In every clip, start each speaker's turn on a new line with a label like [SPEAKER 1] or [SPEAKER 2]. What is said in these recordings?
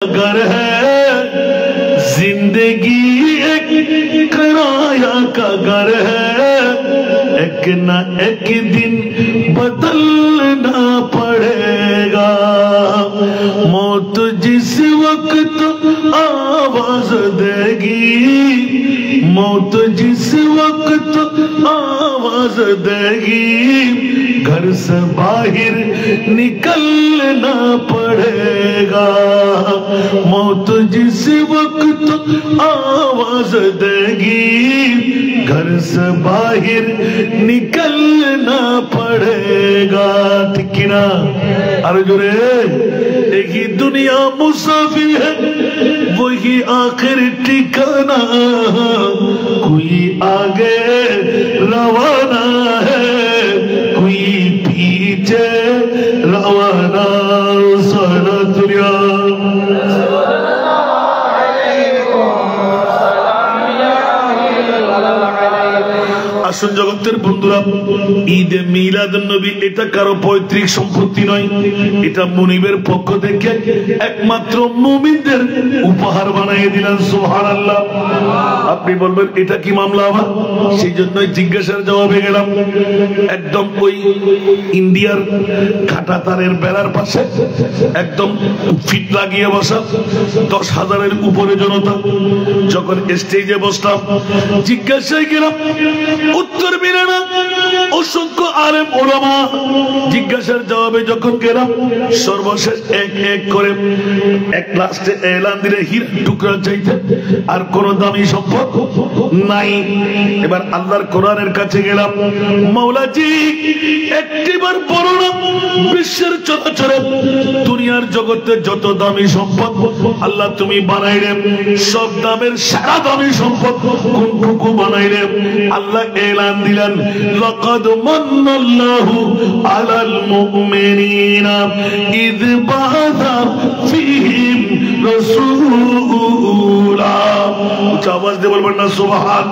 [SPEAKER 1] घर है जिंदगी एक किराया का घर है, एक न एक दिन बदलना पड़ेगा। मौत जिस वक्त आवाज देगी, मौत जिस वक्त आवाज देगी, घर से बाहर निकलना पड़ेगा। मौत जिस वक्त आवाज देगी, घर से बाहर निकलना पड़ेगा। ठीक ना? अरे जोरे, एक ही दुनिया मुसाफिर है, वही आखिर ठिकाना। कोई आगे रवाना है, कोई पीछे रवाना। सारा दुनिया আসুন জগতের বন্ধুরা, ঈদে মিলাদুন নবী এটা কারো পৈতৃক সম্পত্তি নয়, এটা মুনিবের পক্ষ থেকে একমাত্র মুমিনদের উপহার বানিয়ে দিলেন। সুবহানাল্লাহ। আপনি বলবেন এটা কি মামলা আবার? সেই জন্যই জিজ্ঞাসার জবাবে গেলাম। একদম ওই ইন্ডিয়ার কাঁটা তারের বেড়ার পাশে একদম ফিট লাগিয়ে বসা 10,000-এর উপরে জনতা। যখন স্টেজে বসলাম, জিজ্ঞাসায় গেলাম, উত্তর মিলে না। অসংখ্য আলেম ওলামা জিজ্ঞাসার জবাবে যখন গেলাম, সর্বশেষ এক এক করে এক লাস্টে এলান দিলে হীরার টুকরা চাইতে আর কোন দামি সম্পদ নাই। এবার আল্লাহর কোরআনের কাছে গেলাম, মাওলাজি একটিবার বলো না, বিশ্বের চরাচরে দুনিয়ার জগতে যত দামি সম্পদ আল্লাহ তুমি বানাইলেন, সব দামের সারা দামি সম্পদ কোনটুকু বানাইলেন? আল্লাহ এলান দিলেন, লাকাদ মান্নাল্লাহু আলাল মুমিনিনা ইয বাআসা ফীহিম রাসূলা। উচ্চ আওয়াজ দিয়ে বলবেন না সুবহান।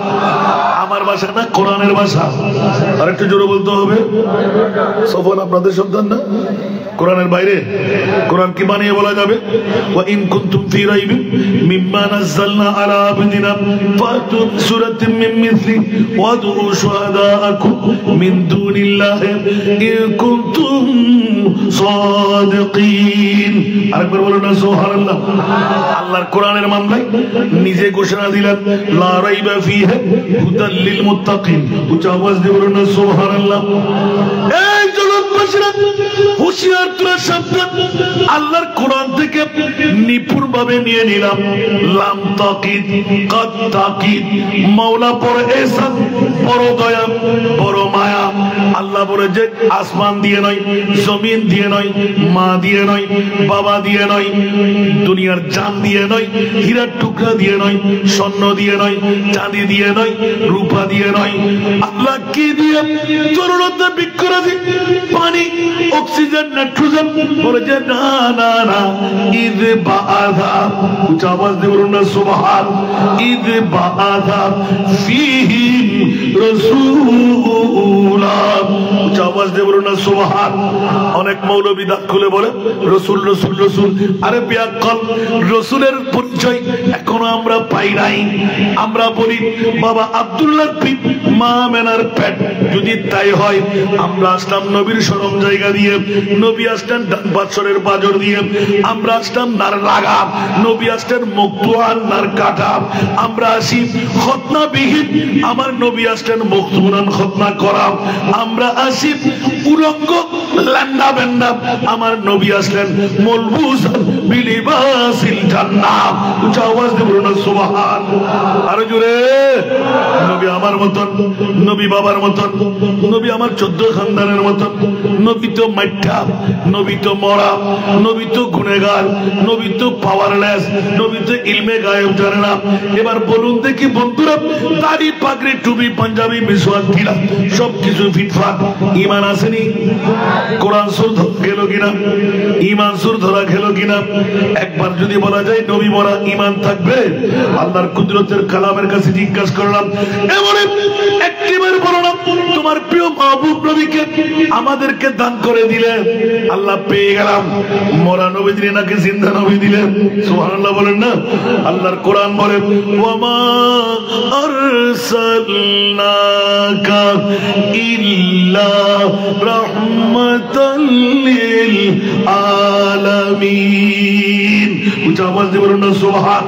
[SPEAKER 1] আমার ভাষা না, কোরআনের ভাষা। আর একটু জোরে বলতে হবে। সফল আপনাদের সন্তান না, কোরআনের বাইরে কোরআন কি বানিয়ে বলা যাবে? ওয়া ইন কুনতুম ফি রাইবিন মিম্মা নাযালনা আলা আবদিনা ফাতু সূরাতিন মিন মিসলি ওয়াদউ শুহাদাআকুম মিন দুনিল্লাহি ইন কুনতুম সাদিকিন। আরেকবার বলুন না সুবহানাল্লাহ। আল্লাহর কোরআনের মামলায় নিজে ঘোষণা দিলেন, লা রাইবা ফীহি হুদাল লিল মুত্তাকিন। উচ্চ আওয়াজ দিয়ে বলুন না সুবহানাল্লাহ। এই জগৎবাসীরা হুঁশিয়ার, তোরা সাবধান। আল্লাহর কোরআন থেকে নিপুণ ভাবে নিয়ে নিলাম, লাম তাকিদ কদ তাকিদ। মাওলা বড় এহসান, বড় দয়া, বড় মায়া। আল্লাহ বলে যে আসমান দিয়ে নয়, জমিন দিয়ে নয়, মা দিয়ে নয়, বাবা দিয়ে নয়, দুনিয়ার জান দিয়ে নয়, হীরার টুকরা দিয়ে নয়, স্বর্ণ দিয়ে নয়, চাঁদি দিয়ে নয়, রূপা দিয়ে নয়। আল্লাহ কি দিয়ে? তরুণতা, বৃক্ষরাজি, পানি, অক্সিজেন, নাইট্রোজেন। বলে যে না না না, ঈদ বাআসা। উচ্চ আওয়াজ দিয়ে বলুন না সুবহান। ঈদ বাআসা ফীহিম রাসূলা। উচ্চ আওয়াজ দিয়ে বলুন না সুবহান। অনেক মৌলবী দাঁত খুলে বলে রসুল রসুল রসুল। আরে বিয়াক্কল, রসুলের পরিচয় এখনো আমরা পাই নাই। আমরা বলি বাবা আব্দুল্লাহর পিঠ, মা মেনার পেট। যদি তাই হয়, আমরা আসলাম নবীর শরম জায়গা দিয়ে, নবী আসলেন ডান বাছরের বাজর দিয়ে, আমরা আসলাম নার লাগা, নবী আসলেন মুক্তুয়ান নার কাটা। আমরা আসি খতনা বিহীন, আমার নবী আসলেন মুক্তুনান খতনা করা। আমরা আসি উলঙ্গ ল্যান্ডা বেন্ডা, আমার নবী আসলেন মলবুসান বিলিবাসিল জান্নাহ। উচ্চ আওয়াজ দিয়ে বলুন না সুবহান। আরো জোরে। নবী আমার মতন, নবী বাবার মতন, নবী আমার 14 খানদানের মতন। নবী তো মাইঠা, নবী তো মরা, নবী তো গুনেগার, নবী তো পাওয়ারলেস, নবী তো ইলমে গায়েব জানে না। এবার বলুন দেখি বন্ধুরা, দাড়ি, পাগড়ি, টুপি, পাঞ্জাবি, মিসওয়াক, ঢিলা সবকিছু ফিটফাট, ঈমান আসেনি? কোরআন সুর গেল কিনা? ঈমান সুর ধরা গেল কিনা? একবার যদি বলা যায় নবী মরা, ঈমান থাকবে? আল্লাহর কুদরতের কালামের কাছে জিজ্ঞাসা করলাম, এমন একটিবার বললাম তোমার প্রিয় মাহবুব নবীকে আমাদেরকে দান করে দিলেন। আল্লাহ পেয়ে গেলাম। মরা নবী দিলেন নাকি জিন্দা নবী দিলেন? সুবহানাল্লাহ বলেন না। আল্লাহর কোরআন বলে ওয়ামা আরসালনাকা ইল্লা রাহমাতাল লিল আলামিন। উচ্চ আওয়াজ দিয়ে বলুন না সুবহান।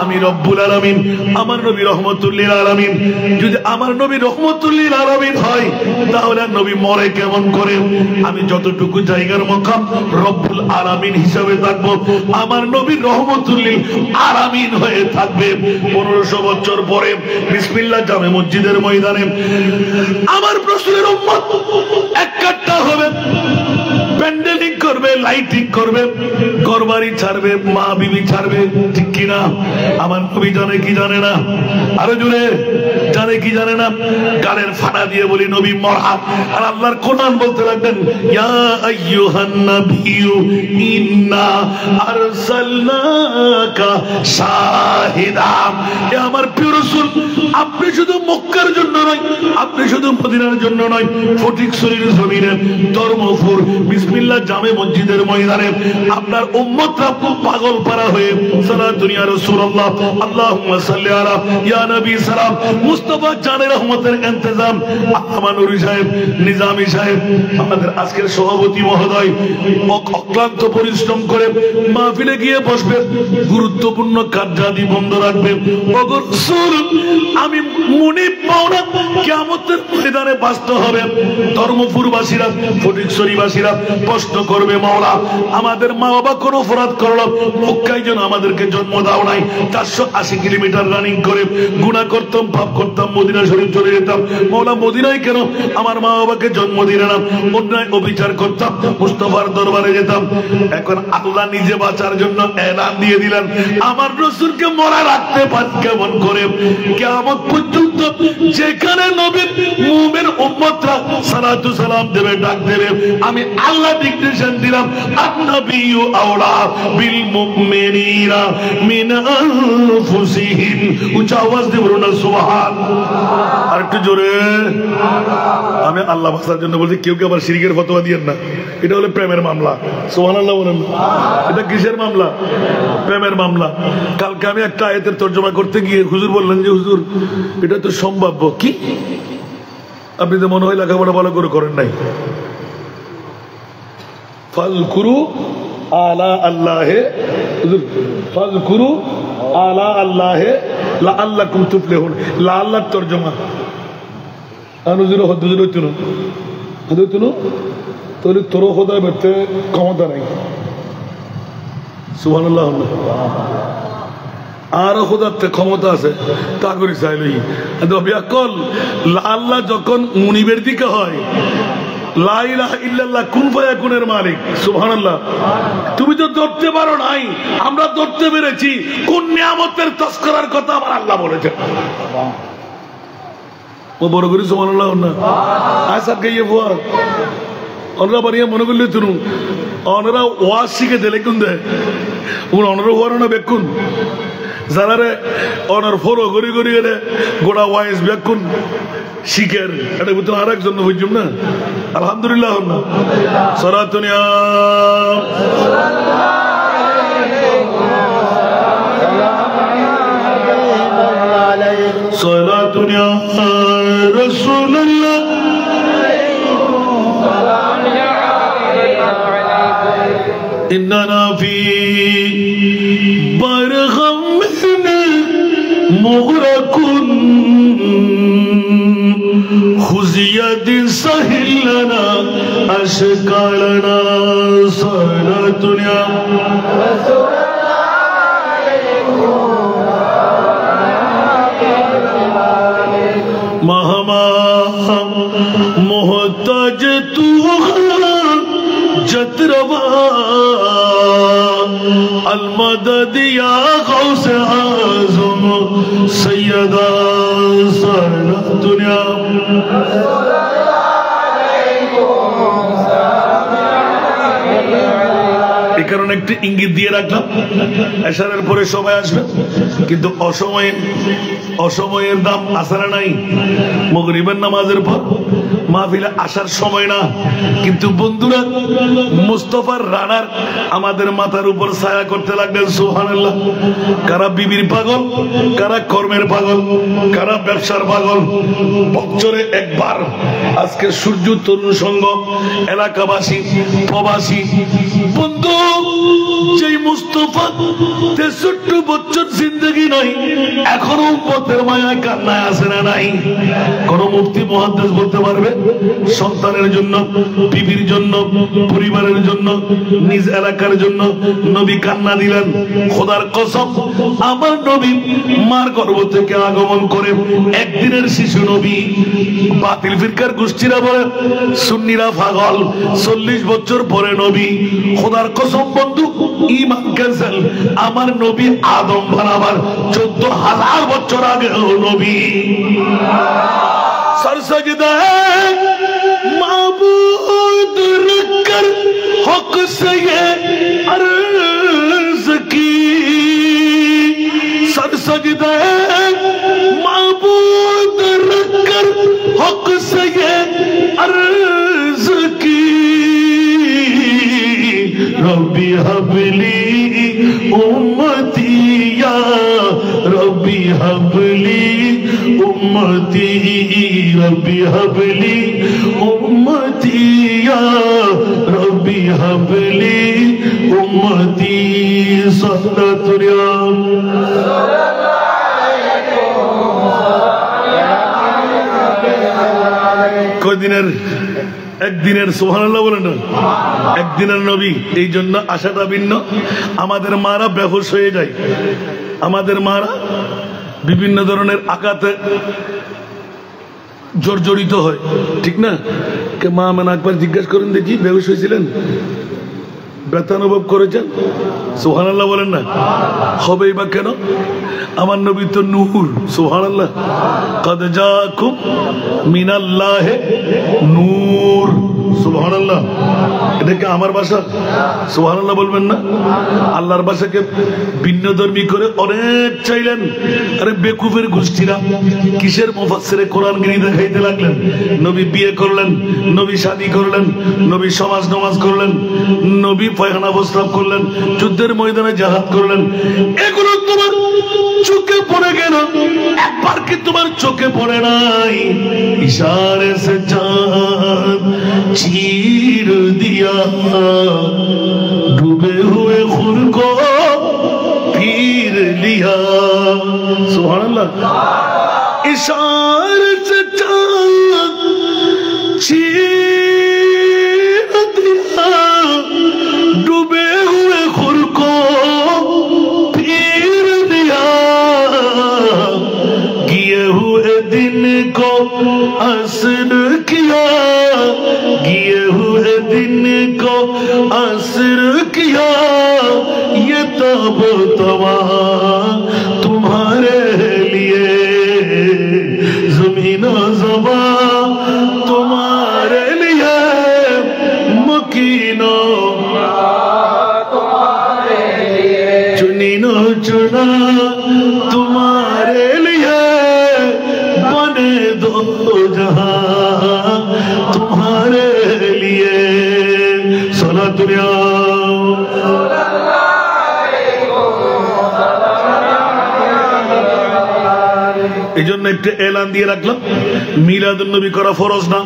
[SPEAKER 1] আমি রব্বুল আলামিন, আমার নবী রহমাতুল লিল আলামিন। যদি আমার নবী রহমাতুল লিল আলামিন হয় তাহলে নবী মরে কেমন করে? আমি যতটুকু জায়গার মকাম রব্বুল আলামিন হিসাবে থাকবো, আমার নবী রহমাতুল লিল আলামিন হয়ে থাকবে। 1500 বছর পরে বিসমিল্লাহ জামে মসজিদের ময়দানে আমার রাসূলের উম্মত একটা হবে, প্যান্ডেলিং করবে, লাইটিং করবে, ঘরবাড়ি ছাড়বে, মা বিবি ছাড়বে, ঠিক কিনা? আমার নবী জানে কি জানে না? আরো জোরে জানে কি জানে না? গালের ফাটা দিয়ে বলি নবী মরা। আর আল্লাহর কোরআন বলতে লাগলেন ইয়া আইয়ুহান নাবিয়্যু ইন্না আরসালনাকা শাহিদা। এ আমার প্রিয় রাসূল, আপনি শুধু মক্কার জন্য নয়, আপনি শুধু মদিনার জন্য নয়, ফটিকছড়ির জমিনে ধর্মপুর বিসমিল্লাহ জামে মসজিদের ময়দানে আপনার উম্মতরা পাগল পারা হয়ে সালাতুন ইয়া রাসূলুল্লাহ আল্লাহুম্মা সাল্লি আলা ইয়া নবী সালাম মুস্তাফা জানের রহমতের ইন্তজাম। আমানুরী সাহেব, নিজামী সাহেব, আমাদের আজকের সভাপতি মহোদয় অক্লান্ত পরিশ্রম করে মাহফিলে গিয়ে বসবে, গুরুত্বপূর্ণ কার্যাদি বন্ধ রাখবে। ওগো রাসূল, আমি মুনিব মাওলা কিয়ামতের ময়দানে বাস্ত হবে। ধর্মপুরবাসীরা, ফটিকছড়িবাসীরা প্রশ্ন করবে মাওলা আমাদের মা বাবা কোন অপরাধ করলো, মক্কায় যেন আমাদেরকে জন্ম দাও নাই, 480 কিলোমিটার রানিং করে গুনাহ করতাম, পাপ করতাম, মদিনা শরীফ চলে যেতাম, মাওলা মদিনায় কেন আমার মা বাবাকে জন্ম দিলে না? অন্যায় অবিচার করতাম, মুস্তাফার দরবারে যেতাম। এখন আল্লাহ নিজে বাঁচার জন্য এলান দিয়ে দিলেন আমার রাসূলকে মরা রাখতে পারেন কেমন করে? কিয়ামত পর্যন্ত যেখানে নবীর মুমিন উম্মতরা সালাতু সালাম দেবে, ডাক দেবে, আমি আল্লাহ ডিক্টেশন দিলাম আন-নাবিয়্যু আওলা বিল মুমিনিনা মিন আনফুসিহিম। উচ্চ আওয়াজ দিয়ে বলুন না সুবহান। আর একটু জোরে। আমি আল্লাহ ভাষার জন্য বলছি, কেউ কেউ আবার শিরকের ফতোয়া দিয়েন না। এটা হলো প্রেমের মামলা। সুবহানাল্লাহ বলেন। এটা কিসের মামলা? প্রেমের মামলা। কালকে আমি একটা আয়াতের তর্জমা করতে গিয়ে হুজুর বললেন যে হুজুর এটা তো সম্ভাব্য। কি? আপনি তো মনে হয় লেখাপড়া ভালো করে করেন নাই। ফাযকুরু আলা আল্লাহে, হুজুর ফাযকুরু আলা আল্লাহে লাআল্লাকুম তুফলিহুন। লাআল্লাহ তরজমা আনুজুর হদুজুর হইতুনো হদুতুনো তোর তোর খোদা বেতে ক্ষমতা নাই। সুবহানাল্লাহ। আর খোদাতে ক্ষমতা আছে তা করি চাইলই বিয়াকল। আল্লাহ যখন মুনিবের দিকে হয় লা ইলাহা ইল্লাল্লাহ কুন ফায়াকুনের মালিক। সুবহানাল্লাহ। তুমি তো ধরতে পারো নাই, আমরা ধরতে পেরেছি। কোন নিয়ামতের তস্করার কথা আমার আল্লাহ বলেছেন। ও বড় করি সুবহানাল্লাহ না। আসার গিয়ে ফুয়া ওনারা বাড়িয়ে মনে করলে তুনু ওনারা ওয়াজ শিখে দিলে কোন দেয় ওনারা ওয়ার না বেকুন যারা রে ওনার ফলো করি করি গেলে গোড়া ওয়াইস বেকুন শিখের এটা বুঝতে আর একজন বুঝুম না। আলহামদুলিল্লাহ না। সরাতুনিয়া সরাতুনিয়া রাসূলুল্লাহ إننا في برغم مغرق خذ يد سهل لنا أشكالنا صلاة يا رسول الله مهما محتاج تو जतरवा अलमदद या गौस आज़म सैयदा सरना दुनिया কারণে একটু ইঙ্গিত দিয়ে রাখলাম, এশারের পরে সবাই আসবে, কিন্তু অসময়ের দাম আসারা নাই। মাগরিবের নামাজের পর মাহফিলে আসার সময় না, কিন্তু বন্ধুরা মুস্তাফার রানার আমাদের মাথার উপর ছায়া করতে লাগলেন। সুবহানাল্লাহ। কারা বিবির পাগল, কারা কর্মের পাগল, কারা ব্যবসার পাগল। বছরে একবার আজকে সূর্য তরুণ সংঘ এলাকাবাসী প্রবাসী বন্ধু, যেই মুস্তাফা 63 বছর জিন্দেগি নয়, এখনো উম্মতের মায়ায় কান্নায় আছে না নাই? কোন মুফতি মুহাদ্দিস বলতে পারবে? সন্তানের জন্য, বিবির জন্য, পরিবারের জন্য, নিজ এলাকার জন্য নবী কান্না দিলেন। খোদার কসম, আমার নবী মার গর্ভ থেকে আগমন করে একদিনের শিশু নবী। বাতিল ফিরকার গোষ্ঠীরা বলে সুন্নিরা পাগল, 40 বছর পরে নবী। খোদার কসম বন্ধু, ঈমান ক্যান্সেল। আমার নবী আদম বানাবার 14,000 বছর আগে নবী। सरसजदा है माबूद रखकर हक से ये अर्ज की, सरसजदा है माबूद रखकर हक से ये अर्ज की, रब्बी हबली उम्मती या रब्बी हबली उम्मती, रब्बी हबली उम्मती या रब्बी हबली उम्मती। কয়দিনের? একদিনের। সুবহানাল্লাহ বলেন না? একদিনের নবী, এই জন্য আশাটা ভিন্ন। আমাদের মারা বেহুশ হয়ে যায়, আমাদের মারা বিভিন্ন ধরনের আঘাতে জর্জরিত হয়, ঠিক না? কে মা মানে একবার জিজ্ঞাসা করেন দেখি, বেহুশ হয়েছিলেন? ব্যথা অনুভব করেছেন? সুবহানাল্লাহ বলেন না? হবেই বা কেন? আমার নবী তো নূর। সুবহানাল্লাহ। কদ জাকুম মিনাল্লাহি নূর। সুবহানাল্লাহ। এটা কি আমার ভাষা? সুবহানাল্লাহ বলবেন না? আল্লাহর ভাষাকে ভিন্ন ধর্মী করে অনেক চাইলেন। আরে বেকুফের গোষ্ঠীরা কিসের মুফাসসিরে কোরআনগিরি দেখাইতে লাগলেন? নবী বিয়ে করলেন, নবী শাদী করলেন, নবী সমাজ নামাজ করলেন, নবী পায়খানা প্রস্রাব করলেন, যুদ্ধের ময়দানে জিহাদ করলেন। এগুলো তোমার চোখে পড়ে গেল? একবার কি তোমার চোখে পড়ে নাই? ইশারে সে চাঁদ चीर दिया डूबे हुए खुद को पीर लिया। सुभान अल्लाह। इशारे से चाँद चीर दिया डूबे हुए खुद को पीर लिया, किए हुए दिन को असर किया, किए हुए दिन को असर किया, ये तब तवा तुम्हारे लिए, ज़मीन ज़बा तुम्हारे लिए, मकीनो तुम्हारे लिए, चुनीनो चुना तुम्हारे लिए, बने दो जहां तुम्हारे लिए। सलात दुनिया এই জন্য একটা এলান দিয়ে রাখলাম, মিলাদুন নবী করা ফরজ না,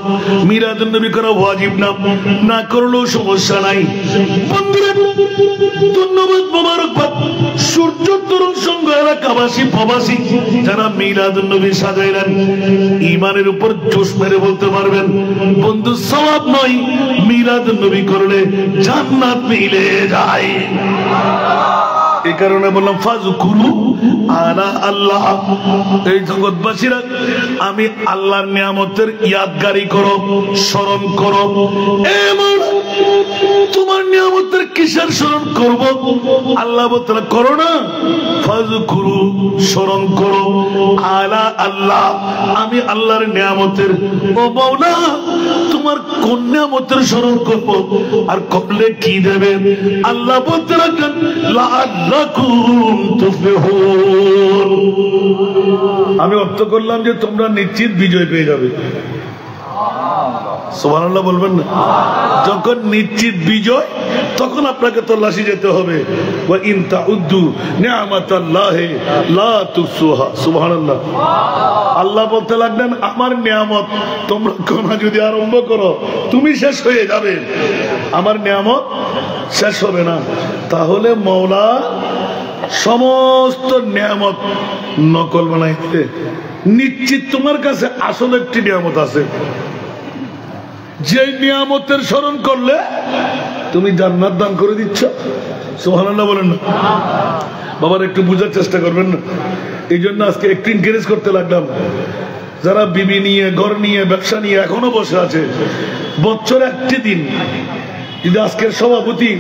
[SPEAKER 1] মিলাদুন নবী করা ওয়াজিব না, না করলেও সমস্যা নাই। বন্ধুরা ধন্যবাদ, মোবারকবাদ সূর্য তরুণ সংঘ এলাকাবাসী প্রবাসী যারা মিলাদুন নবী সাজাইলেন। ঈমানের উপর জোশ মেরে বলতে পারবেন বন্ধু সওয়াব নয়, মিলাদুন নবী করলে জান্নাত মিলে যায়। এই কারণে বললাম ফাজকুরু আলা আল্লাহ। এই জগৎবাসীরা আমি আল্লাহর নিয়ামতের ইয়াদগারি করো, স্মরণ করো। এমন তোমার নিয়ামতের কিসের স্মরণ করব? আল্লাহ বলতে করো না, ফাযকুরু স্মরণ করো আলা আল্লাহ, আমি আল্লাহর নিয়ামতের। ও মাওলা, তোমার কোন নিয়ামতের স্মরণ করব? আর করলে কি দেবে? আল্লাহ বলতে লাগলেন লাআল্লাকুম তুফলিহুন। আমি অর্থ করলাম যে তোমরা নিশ্চিত বিজয় পেয়ে যাবে। সুবহানাল্লাহ বলবেন না? যখন নিশ্চিত বিজয় তখন আপনাকে তল্লাশি যেতে হবে। ওয়া ইন তাউদ্দু নি'মাতাল্লাহি লা তুহসুহা। সুবহানাল্লাহ। আল্লাহ বলতে লাগলেন আমার নিয়ামত তোমরা গোনা যদি আরম্ভ করো তুমি শেষ হয়ে যাবে, আমার নিয়ামত শেষ হবে না। তাহলে মাওলা সমস্ত নিয়ামত নকল বানাইতে নিশ্চিত তোমার কাছে আসল একটি নিয়ামত আছে, যে নিয়ামতের স্মরণ করলে তুমি জান্নাত দান করে দিচ্ছ। সুবহানাল্লাহ বলেন না? বাবার একটু বুঝার চেষ্টা করবেন না? এই জন্য আজকে একটু এনকারেজ করতে লাগলাম। যারা বিবি নিয়ে, ঘর নিয়ে, ব্যবসা নিয়ে এখনো বসে আছে, বছর একটি দিন যদি আজকের সভাপতি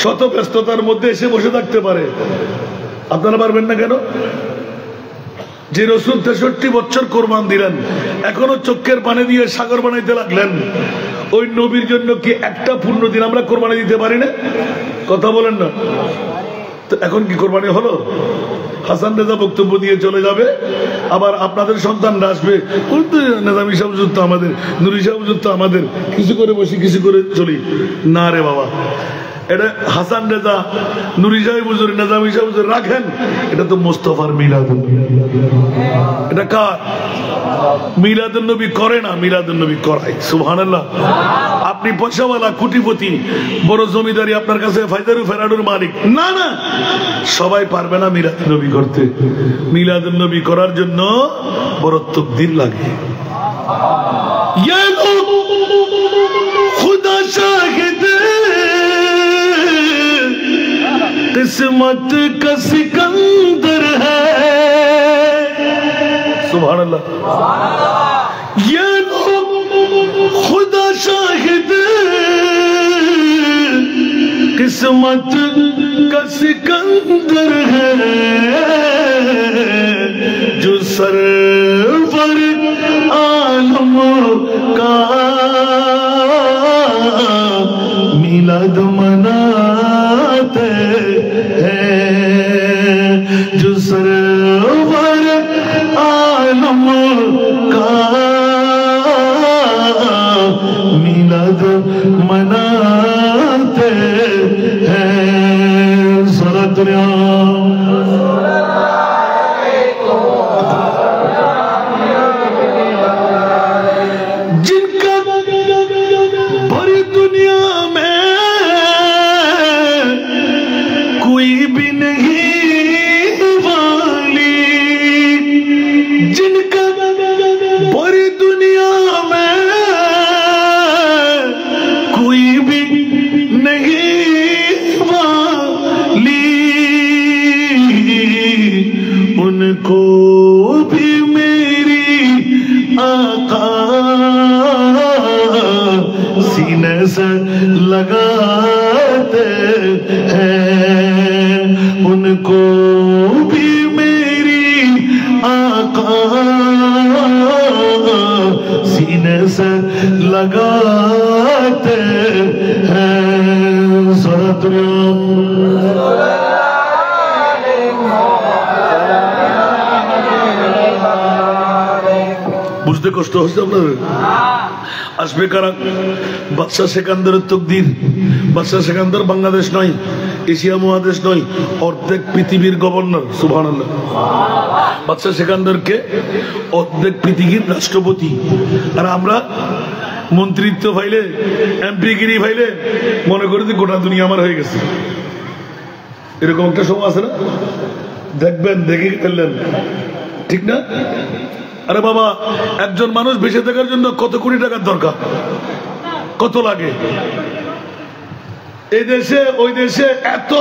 [SPEAKER 1] শত ব্যস্ততার মধ্যে এসে বসে থাকতে পারে, আপনারা পারবেন না কেন? যে রাসূল 63 বছর কোরবান দিলেন, এখনো চোখের পানি দিয়ে সাগর বানাইতে লাগলেন, ওই নবীর জন্য কি একটা পূর্ণ দিন আমরা কোরবানি দিতে পারি না? কথা বলেন না? তো এখন কি কোরবানি হলো? হাসান রেজা বক্তব্য দিয়ে চলে যাবে, আবার আপনাদের সন্তানরা আসবে, নেজামি সাহেব যুক্ত আমাদের, নুরি সাহেব যুক্ত আমাদের, কিছু করে বসি কিছু করে চলি না রে বাবা। এটা হাসান রেজা, নুরি সাহেব হুজুর, নেজামি সাহেব হুজুর রাখেন, এটা তো মুস্তাফার মিলাদুন নবী। এটা কার? মিলাদুন নবী করে না, মিলাদুন নবী করায়। সুবহানাল্লাহ। আপনি পয়সাওয়ালা, কোটিপতি, বড় জমিদারি আপনার কাছে ফায়দারু ফেরাডুর মালিক, না না, সবাই পারবে না মিলাদুন নবী করতে। মিলাদুন নবী করার জন্য বড় তাকদীর লাগে। ইয়া লোক খুদা শাহিদ किस्मत का सिकंदर है। सुभान अल्लाह। ये लोग खुदा शाहिद किस्मत का सिकंदर है, जो सरवर आलम का मिलाद मनाते हैं, जो सरवर आलम का मिलाद मनाते हैं। सलातुल्लाह को भी मेरी आका सीने से लगाते हैं, उनको भी मेरी आका सीने से लगाते हैं। सलातुल्लाह বুঝতে কষ্ট হচ্ছে আপনাদের? আসবে কারা? বাদশাহ সেকান্দারের তাকদীর। বাদশাহ সেকান্দার বাংলাদেশ নয়, এশিয়া মহাদেশ নয়, অর্ধেক পৃথিবীর গভর্নর। সুবহানাল্লাহ। বাদশাহ সেকান্দারকে অর্ধেক পৃথিবীর রাষ্ট্রপতি, আর আমরা মন্ত্রিত্ব ফাইলে, এমপিগিরি ফাইলে মনে করি যে গোটা দুনিয়া আমার হয়ে গেছে। এরকম একটা সময় আছে না? দেখবেন, দেখে ফেললেন, ঠিক না? আরে বাবা, একজন মানুষ বেঁচে থাকার জন্য কত কোটি টাকার দরকার, কত লাগে? এই দেশে ওই দেশে এত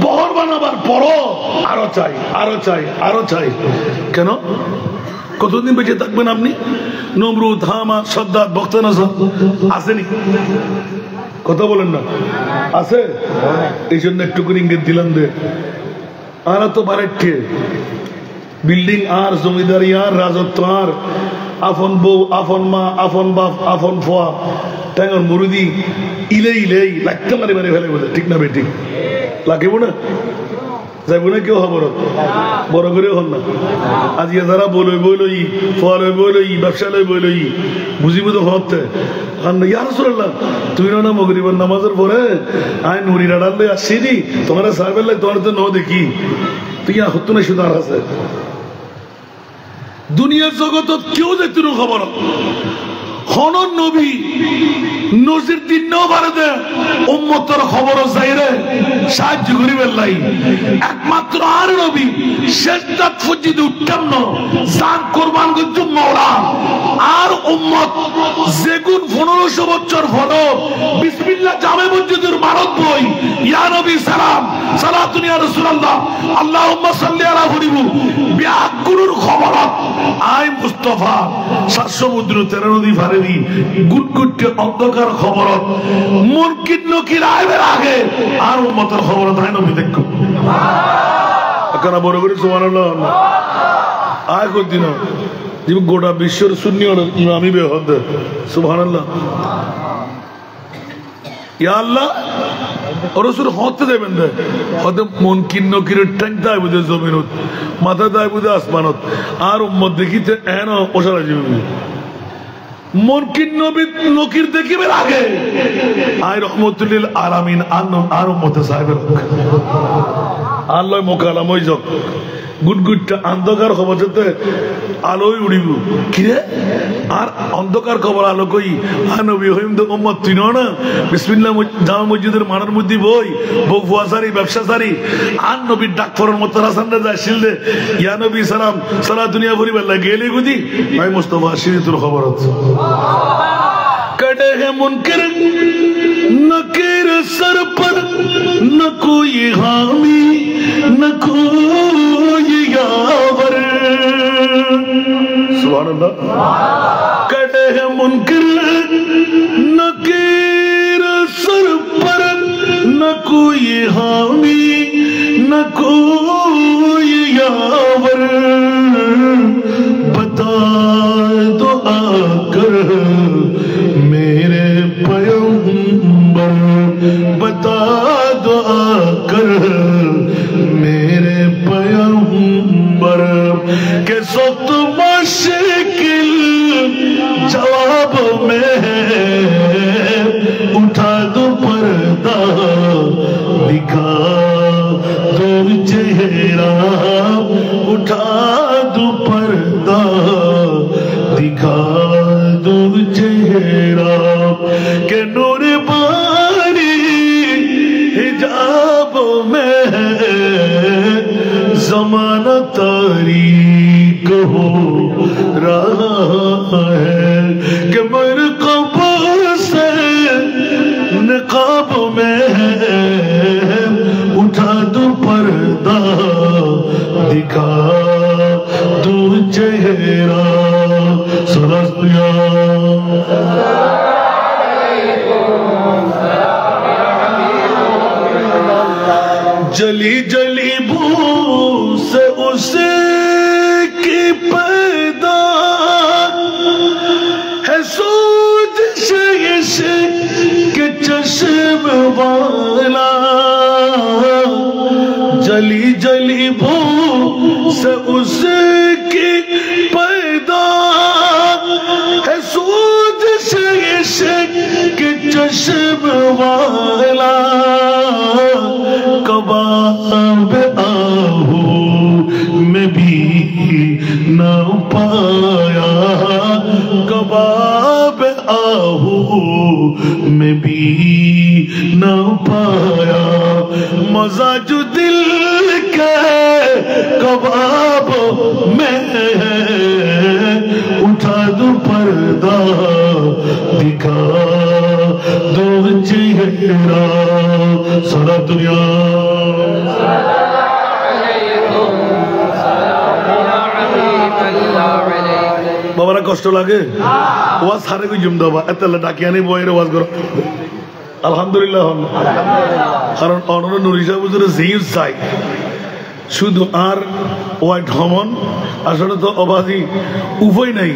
[SPEAKER 1] বহর বানাবার পরও আরো চাই, আরো চাই, আরো চাই। কেন? কতদিন বেঁচে থাকবেন আপনি? নমরুদ, হামান, সাদ্দাত, বখতানাসার আসেনি? কথা বলেন না, আছে? এই জন্য একটু করে ইঙ্গিত দিলাম দে আর তো বারেটে বিল্ডিং আর জমিদারি আর রাজত্ব আর আপন বউ আপন মা আপন বাপ আপন ফোয়া ট্যাঙ্গর মুরুদি ইলেই লাগতে মারি মারি ফেলে বলে, ঠিক না বেঠিক? লাগিব না? যাইব না কেউ খবর বড় করে হল না। আজকে যারা বই লই ফোয়া বই লই ব্যবসা বই লই বুঝিব তো হতে ইয়ার চললাম তুই না মগরিবার নামাজের পরে আই নুরি রাডালে আসছি নি তোমার সাহেবের তোমার তো ন দেখি তুই হতো না শুধু আর আছে দুনিয়ার জগতত কেউ দেখতে খবর হনন নবী নজির দিন নবারে উম্মতের খবর যাইরে সাহায্য করিবেন লাই একমাত্র আর নবী শেষদাত ফজিদ উঠতাম না জান কুরবান করতে মাওলা আর উম্মত যেগুন 1500 বছর হলো বিসমিল্লাহ জামে মসজিদের মারত বই ইয়া নবী সালাম সালাতুন ইয়া রাসূলুল্লাহ আল্লাহুম্মা সাল্লি আলা হরিবু বিআকুরুর খবরত আই মুস্তাফা 7 সমুদ্র 13 নদী ফারেনি গুটগুটে অন্ধকার খবরত মুনকির নকির আইবের আগে আর উম্মতের খবরত আই নবী দেখো আকারা বড় করে সুবহানাল্লাহ আয় কই দিন যে গোটা বিশ্বের সুন্নি হল ইমামি বেহদ সুবহানাল্লাহ ইয়া আল্লাহ রসুল হতে দেবেন দে হতে মন কিন্ন কিরে ট্যাঙ্ক দায় বুঝে জমিনত মাথা দায় বুঝে আসমানত আর উম্মত দেখিতে এন ওসারা জীবন মন কিন্ন নকির দেখিবেন আগে আয় রহমতুল্লিল আলামিন আর উম্মতে সাহেবের আল্লাহ মোকালাম ওই যক গুটগুটটা অন্ধকার খবর যেতে আলোই উড়িব কিরে আর অন্ধকার খবর আলো কই নবী হইম তো উম্মত তুই না বিসমিল্লাহ জামা মসজিদের মানার মধ্যে বই বউ ফুয়াসারি ব্যবসাসারি আর নবীর ডাক ফরের মতো রাসানরা যায় শিলদে ইয়া নবী সালাম সারা দুনিয়া ভরিবার লাগে গেলি গুদি ভাই মুস্তাফা আসিনি তোর খবর আছে कड़े है मुनकर नकीर सर पर न कोई हामी न कोई यावर सुभान अल्लाह कड़े है मुनकर नकीर सर पर न कोई हामी न कोई यावर बता दो आकर मेरे पैगंबर बता दो आकर मेरे पैगंबर के सख्त मुश्किल जवाब में उठा दो पर्दा दिखा दो चेहरा उठा दो पर्दा दिखा दो चेहरा के नूर बारी हिजाब में ज़माना तारीक हो रहा है कि मरकब से निकाब में उठा दो पर्दा दिखा दो चेहरा जली जली बू से उसे की पैदा है सूझ के चश्म वाला जली जली बू से उसे की पैदा है सूझ के चश्म वाला कबाब आहू में भी न पाया कबाब आहू में भी न पाया मजा जो दिल के कबाब में उठा दो पर्दा दिखा दो चेहरा सारा दुनिया বাবারা কষ্ট লাগে ওয়াজ সারে কই জুম দাবা এতলা ডাকিয়া নেই বইরে ওয়াজ করো আলহামদুলিল্লাহ হন। কারণ অনর নুরিশা হুজুরের যেই চাই শুধু আর হোয়াইট হমন আসলে তো অবাধি উভয় নাই।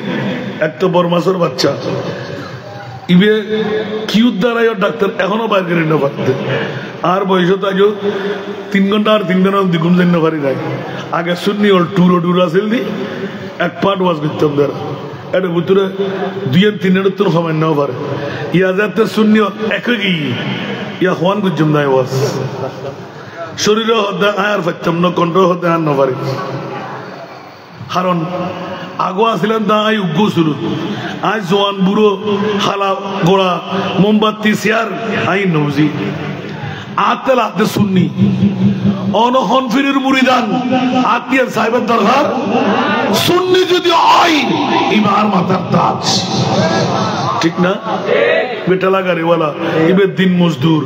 [SPEAKER 1] একটা বরমাসের বাচ্চা ইবে কি দ্বারাই ডাক্তার এখনো বাইর করে না পারতে আর বয়স তো আজও 3 ঘন্টা আর 3 ঘন্টা দ্বিগুণ জানি না পারি নাই। আগে শুনি ওর টুর আসেল দি এক পার্ট ওয়াজ করতাম দ্বারা এটা ভিতরে 2-3 তোর সময় নাও পারে ইয়া যাতে শুনি একই গিয়ে ইয়া হওয়ান করছাম না ওয়াজ শরীরে হতে আয়ার পাচ্ছাম না কণ্ঠ হতে আর না পারি। কারণ আগো আসলেন তা আই উগ্র শুরু আজ জোয়ান বুড়ো খালা গোড়া মোমবাতি চেয়ার আই নৌজি আতেল আতে শুননি অনহন ফিরের মুড়িদান আত্মীয় সাহেবের দরকার শুননি যদি হয় ইমার মাথার তাজ ঠিক না বেটা লাগা রেওয়ালা ইবে দিন মজদুর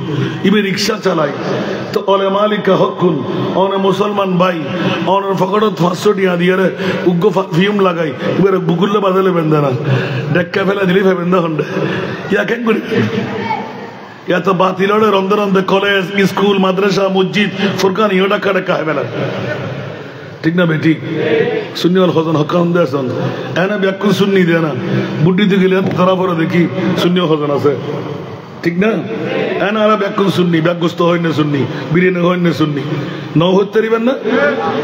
[SPEAKER 1] ইবে রিক্সা চালায় তো অলে মালিকা হকুন অনে মুসলমান ভাই অনের ফকড়ত 500 টিয়া দিয়ে উগ্র ফিউম লাগাই এবারে বুকুল্লে বাদলে বেন্দা না ডেক্কা ফেলা দিলি বেন্দা হন্ডে ইয়া কেন করি ইয়া তো বাতিলড়ে রন্ধে রন্ধে কলেজ স্কুল মাদ্রাসা মসজিদ ফুরকান ইও ডাক্কা ডাক্কা হয় বেলা ঠিক না বেটি সুন্নি ওয়াল হজন হকাম দেন এনা ব্যাকুল সুন্নি দেয় না বুদ্ধিতে গেলে ধরা পড়ে দেখি সুন্নি হজন আছে ঠিক না এনা আর ব্যাকুল সুন্নি ব্যাগস্ত হয় না সুন্নি বিরিয়ানি হয় না সুন্নি নও হতে পারিবেন না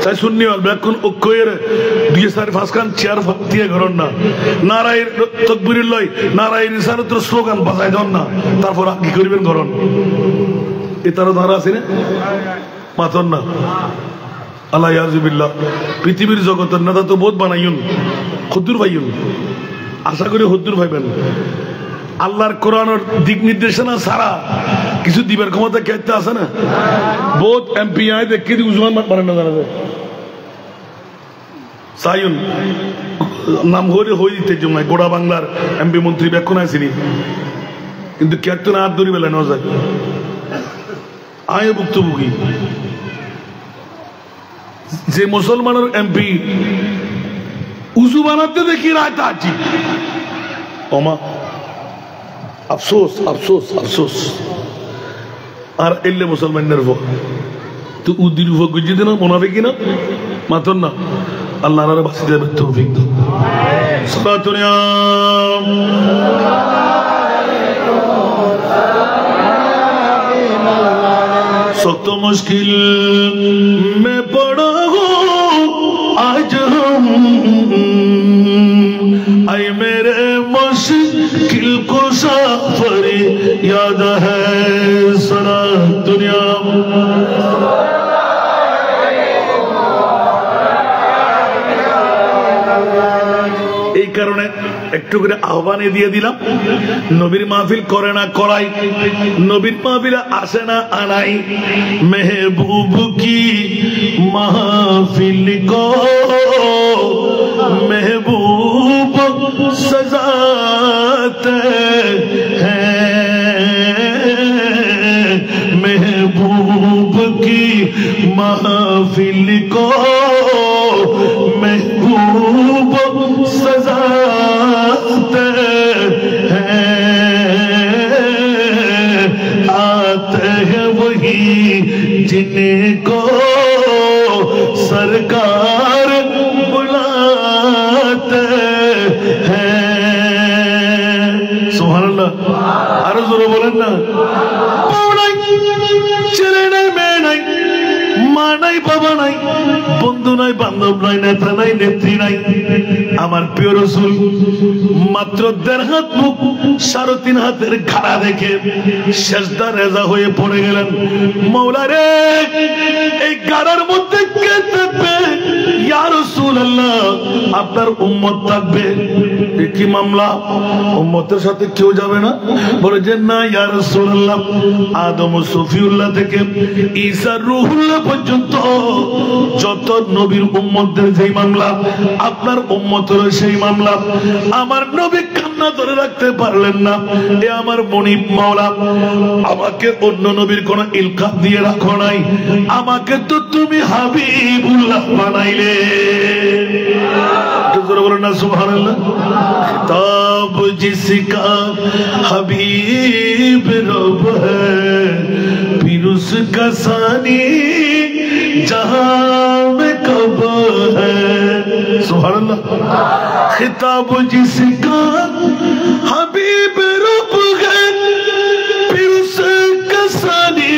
[SPEAKER 1] চাই সুন্নি ওয়াল ব্যাকুল অক্ষয়ের 2-4-5 খান চেয়ার দিয়ে ঘরন না নারায়ের তকবীরের লয় নারায়ের রিসালাতের স্লোগান বাজায় দেন না তারপর কি করিবেন ঘরন এ তারা ধারা আছে না মাতন না আল্লাহ ইয়াজুবিল্লাহ পৃথিবীর জগতের নেতা তো বহুত বানাইন হুদ্দুর ভাইন আশা করি হুদ্দুর ভাইবেন আল্লাহর কোরআনের দিক নির্দেশনা ছাড়া কিছু দিবার ক্ষমতা কেতে আছে না বহুত এমপি আয় দেখে দি উজমান পারে না জানা যায় সাইন নাম হরে হয়ে দিতে জমায় গোড়া বাংলার এমপি মন্ত্রী ব্যাকুন আইসিনি কিন্তু কেত না হাত ধরি বেলা নেওয়া যায় আয় ভুক্তভোগী যে মুসলমানের এমপি উজু বানাতে দেখি রায় তাজি ওমা আফসোস আফসোস আফসোস আর এলে মুসলমানের ভোগ তো উদ্দিন ভোগ গুজি দিন মোনাফিকি না মাতন না আল্লাহ আর বাসি দেবে তৌফিক দাও সালাতুনিয়া सख्त मुश्किल में पड़ा हो आज हम आए मेरे मुश्किल को सफर याद है सारा दुनिया এই কারণে একটু করে আহ্বানে দিয়ে দিলাম নবীর মাহফিল করে না করাই নবীর মাহফিলে আসে না আনাই মেহবুব কি মাহফিল কো মেহবুব সজাতে হ্যাঁ মেহবুব কি মাহফিল কো महबूब सजाते हैं आते हैं वही जिनको सरकार बुलाते हैं सुभान अल्लाह अरे जोर बोलें ना चले नहीं मैं नहीं माँ नहीं बाबा नहीं বন্ধু নাই বান্ধব নাই নেতা নাই নেত্রী নাই আমার প্রিয় রাসূল মাত্র 1.5 হাত মুখ 3.5 হাতের খাড়া দেখে সেজদা রেজা হয়ে পড়ে গেলেন মাওলা রে এই গাড়ার মধ্যে কে থাকবে ইয়া রাসূলুল্লাহ আপনার উম্মত থাকবে কি মামলা উম্মতের সাথে কেউ যাবে না বলে যে না ইয়া রাসূলুল্লাহ আদম সফিউল্লাহ থেকে ঈসা রূহুল্লাহ পর্যন্ত যত নবীর উম্মতদের যেই মামলা আপনার উম্মতের সেই মামলা আমার নবী কান্না ধরে রাখতে পারলেন না এ আমার মনিব মাওলা আমাকে অন্য নবীর কোন ইলকাব দিয়ে রাখো নাই আমাকে তো তুমি হাবিবুল্লাহ বানাইলে जरा बोलो ना सुभान अल्लाह। खिताब जिसका हबीब रब है, फिर उसका सानी जहां में कब है। सुभान अल्लाह। खिताब जिसका हबीब रब है, फिर उसका सानी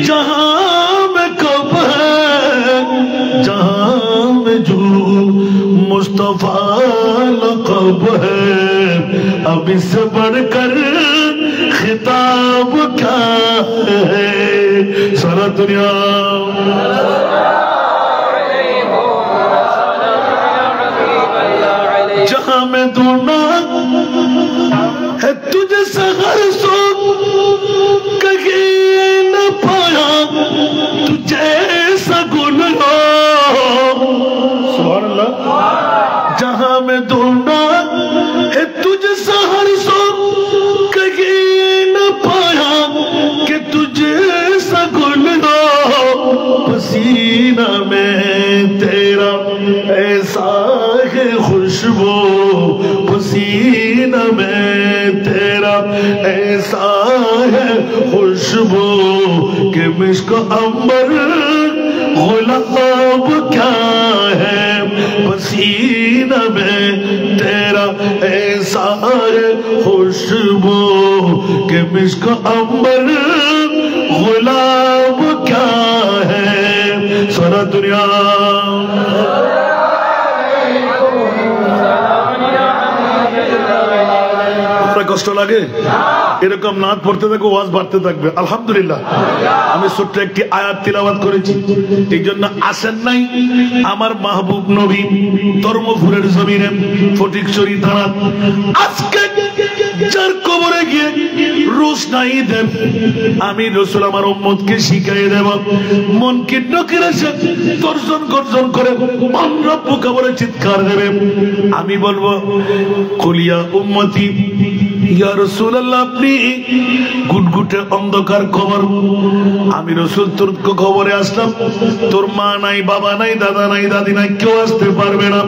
[SPEAKER 1] जहां में कब है, जहां में जो मुस्तफा लक़ब है, अब इससे बढ़कर खिताब क्या है। सारा दुनिया जहां में ढूंढना है तुझे सहर सो कहीं न पाया, तुझे सगुन हो। सुभान अल्लाह। जहां में ढूंढना है तुझे सहर सो कहीं न पाया, कि तुझे सगुन हो। पसीना में तेरा ऐसा है खुशबू, पसीना में तेरा ऐसा है खुशबू, कि मिस्क अंबर गुलाब क्या है। पसीना में तेरा ऐसा है खुशबू, कि मिस्क अंबर गुलाब क्या है। सारा दुनिया কষ্ট লাগে এরকম নাত পড়তে থাকো, ওয়াজ বাড়তে থাকবে। আলহামদুলিল্লাহ আমি ছোট্ট একটি আয়াত তিলাওয়াত করেছি, এই জন্য আসেন নাই আমার মাহবুব নবী ধর্মপুরের জমিনে ফটিকছড়ি থানা। আজকে যার কবরে গিয়ে রোজ নাই দেব, আমি রসুল আমার উম্মতকে শিখাই দেব। মন কিন্ন করে দর্শন গর্জন করে মন রব্বু কবরে চিৎকার দেবে। আমি বলবো কুলিয়া উম্মতি ইয়া রাসূলুল্লাহ, আপনি গুটগুটে অন্ধকার কবর, আমি রাসূল তোর কবরে আসলাম, তোর মা নাই, বাবা নাই, দাদা নাই, দাদি নাই, কেউ আসতে পারবে না।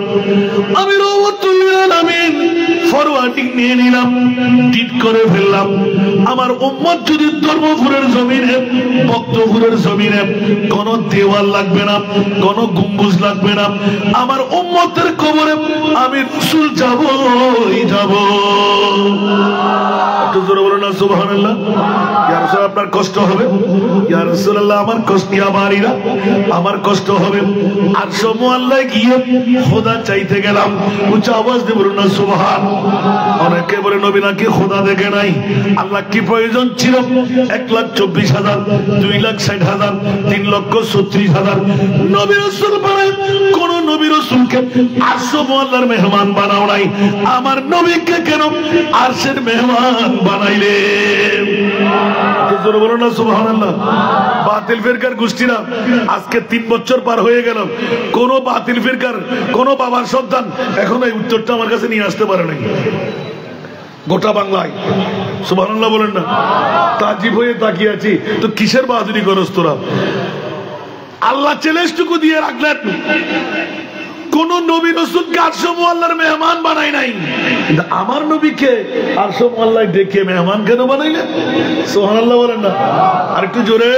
[SPEAKER 1] আমি রহমাতুল আলামিন ফরওয়ার্ডিং নিয়ে নিলাম, ঠিক করে ফেললাম। আমার উম্মত যদি ধর্মপুরের জমিনে, ভক্তপুরের জমিনে কোন দেওয়াল লাগবে না, কোন গম্বুজ লাগবে না, আমার উম্মতের কবরে আমি রাসূল যাবই যাব। একটু জোরে বলো না সুবহানাল্লাহ। ইয়া রাসূল আপনার কষ্ট হবে, ইয়া রাসূলুল্লাহ আমার কষ্ট, ইয়া বাড়িরা আমার কষ্ট হবে। আর সমুআল্লাহ গিয়ে খোদা চাইতে গেলাম, উচ্চ আওয়াজ দিয়ে বলুন না সুবহান। অনেকে বলে নবী নাকি খোদা দেখে নাই। আল্লাহ কি প্রয়োজন ছিল 1,24,000, 2,60,000, 3,36,000 নবী রাসূল বানায়? কোন নবী রাসূলকে আরশ মুআল্লার মেহমান বানাও নাই, আমার নবীকে কেন আরশের মেহমান বানাইলে? জোরে বলো না সুবহানাল্লাহ। বাতিল ফিরকার গোষ্ঠীরা আজকে 3 বছর পার হয়ে গেল, কোন বাতিল ফিরকার কোন বাবার সন্তান এখন এই উত্তরটা আমার কাছে নিয়ে আসতে পারে নাই গোটা বাংলায়। সুবহানাল্লাহ বলেন না। তাজিব হয়ে তাকিয়ে আছি, তো কিসের বাহাদুরি করস তোরা? আল্লাহ চ্যালেঞ্জটুকু দিয়ে রাখলেন, কোন নবী রাসূলকে আরশ মুআল্লার মেহমান বানাই নাই, কিন্তু আমার নবীকে আরশ মুআল্লাহ ডেকে মেহমান কেন বানাইলেন? সুবহানাল্লাহ বলেন না। আর একটু জোরে,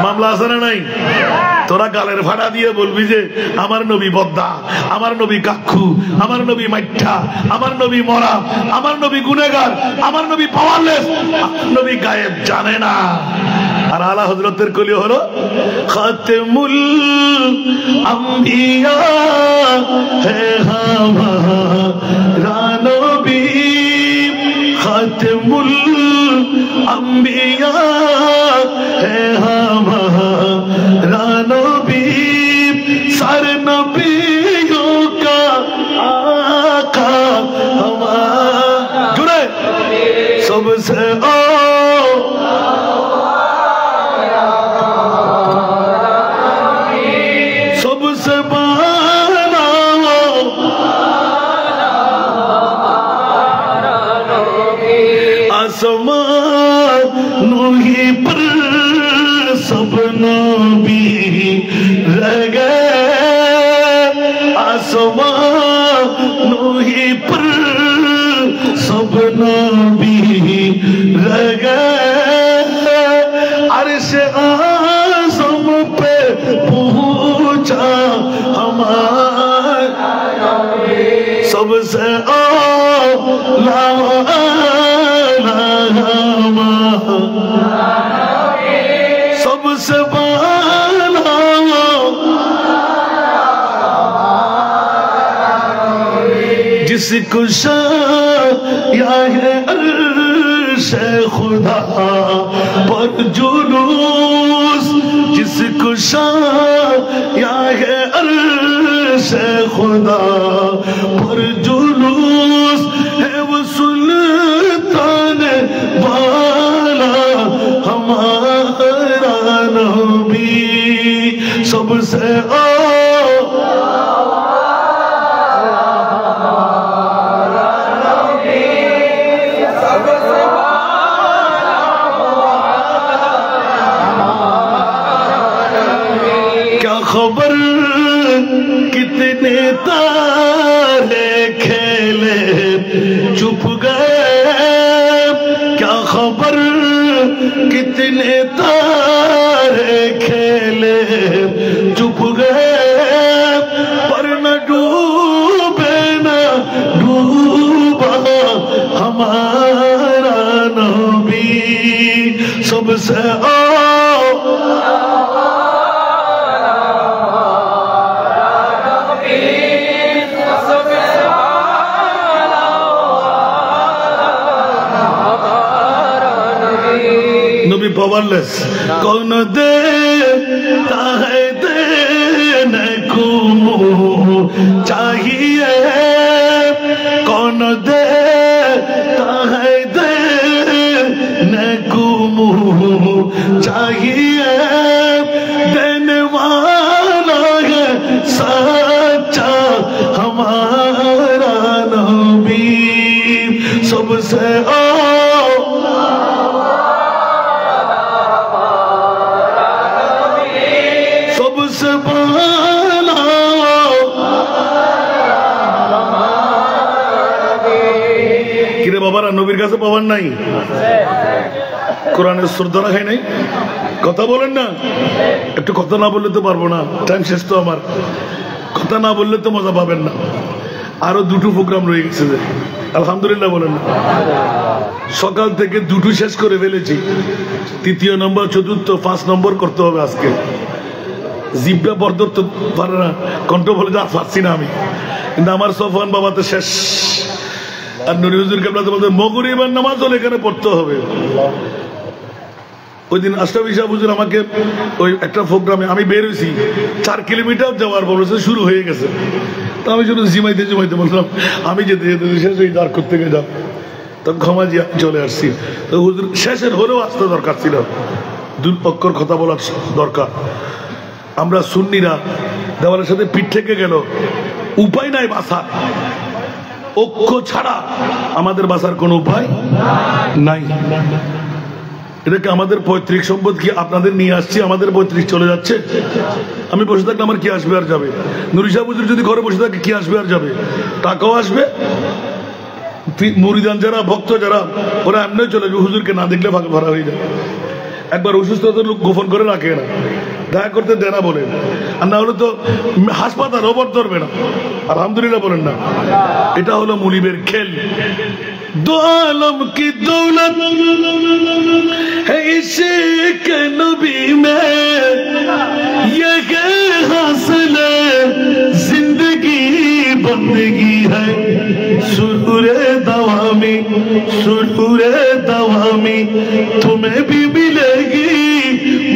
[SPEAKER 1] মামলা আছে না নাই? তোরা গালের ফাড়া দিয়ে বলবি যে আমার নবী বদ্দা, আমার নবী কাক্ষু, আমার নবী মাইঠা, আমার নবী মরা, আমার নবী গুনেগার, আমার নবী পাওয়ারলেস, আমার নবী গায়েব জানে না। আর আলা হযরতের কলি হলো খাতেমুল আম্বিয়া হে হামারা নবী, খাতেমুল আম্বিয়া হে হামারা নবী, সর নবিयों का आका हमारा। जुड़े सबसे नूही पर सब नबी रह गए, आसमान नबी रह गए अर्श आज़म पे पहुंचा हमारा सबसे औला सबसे बाला जिसको शाया है अर्श खुदा पर जुलूस जिसको शाया है अर्श खुदा पर जुलूस है वो सुल्तान वाला हमारा नबी सबसे खबर कितने तारे खेले चुप गए क्या खबर कितने तारे खेले चुप गए पर न डूबे न डूबा हमारा नबी सबसे powerless कौन देता है देने को चाहिए कौन देता है देने को चाहिए देने वाला है सच्चा हमारा नबी सबसे বাবারা নবীর কাছে পাওয়ার নাই কোরআনের শ্রদ্ধা রাখাই নাই কথা বলেন না একটু কথা না বললে তো পারবো না টাইম শেষ তো আমার কথা না বললে তো মজা পাবেন না আরো দুটো প্রোগ্রাম রয়ে গেছে যে আলহামদুলিল্লাহ বলেন না সকাল থেকে দুটো শেষ করে ফেলেছি তৃতীয় নম্বর চতুর্থ 5 নম্বর করতে হবে আজকে জিব্বা বরদর তো পারে না কণ্ঠ বলে যা পারছি না আমি কিন্তু আমার সফওয়ান বাবা তো শেষ আর নূর হুজুর কেবলা তো বলতে মাগরিবের নামাজও এখানে পড়তে হবে ওই দিন আশরাফি সাহেব হুজুর আমাকে ওই একটা প্রোগ্রামে আমি বের হয়েছি 4 কিলোমিটার যাওয়ার বলেছে শুরু হয়ে গেছে তো আমি শুধু জিমাইতে বললাম আমি যেতে যেতে শেষ হয়ে দাঁড় করতে গিয়ে যাও তখন ক্ষমা দিয়ে চলে আসছি তো হুজুর শেষের হলেও আসতে দরকার ছিল 2 অক্ষর কথা বলার দরকার আমরা সুন্নিরা দেওয়ালের সাথে পিঠ থেকে গেল উপায় নাই বাঁচার ঐক্য ছাড়া আমাদের বাঁচার কোনো উপায় নাই এটাকে আমাদের পৈতৃক সম্পদ কি আপনাদের নিয়ে আসছি আমাদের পৈতৃক চলে যাচ্ছে আমি বসে থাকলে আমার কি আসবে আর যাবে নুরি সাহেব হুজুর যদি ঘরে বসে থাকে কি আসবে আর যাবে টাকাও আসবে মুরিদান যারা ভক্ত যারা ওরা এমনি চলে যাবে হুজুরকে না দেখলে ফাঁকা ভরা হয়ে যায় একবার অসুস্থতার লোক গোপন করে রাখে না দেখা করতে দেনা বলেন আর না হলে তো হাসপাতাল ওপর ধরবে না আলহামদুলিল্লাহ বলেন না এটা হলো মুনিবের খেল दो आलम की दौलत है इश्क नबी में ये हासिल जिंदगी बंदगी है सुरूरे दवामी तुम्हें भी मिलेगी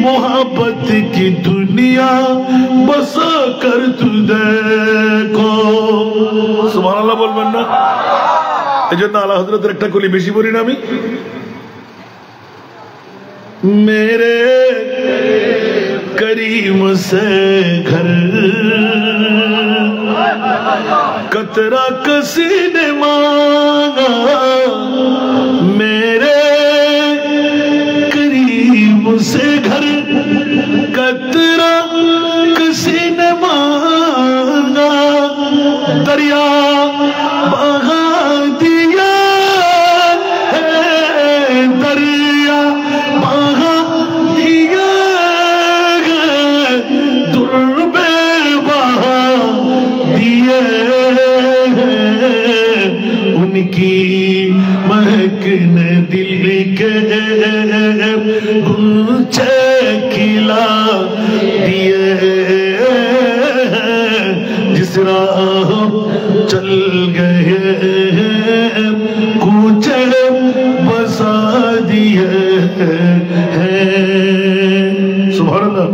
[SPEAKER 1] मोहब्बत की दुनिया बसा कर तू देखो सुभान अल्लाह बोलবেন না এজন্য আলা হযরতের একটা কলি বেশি পড়ি না আমি मेरे करीम से घर कतरा किसी ने मांगा मेरे करीम से घर कतरा किसी ने मांगा दरिया बहा दिया बिसरा चल गए कूचे बसा दिए हैं सुभान अल्लाह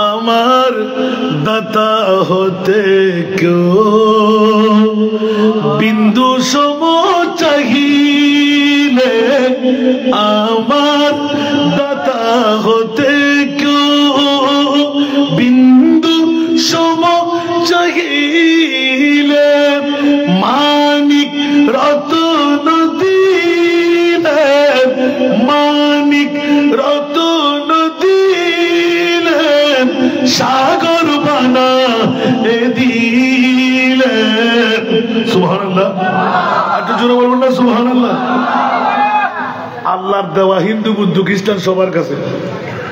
[SPEAKER 1] আমার দাতা হতে क्यों बिंदु सम चाहिए আমার দাতা হতে क्यों बिंदु सम चाहिए मानिक रतन दिले मानिक रतन সাগর বানা এ দিলে সুবহানাল্লাহ একটু জোরে বলবেন না সুবহানাল্লাহ আল্লাহর দেওয়া হিন্দু বুদ্ধ খ্রিস্টান সবার কাছে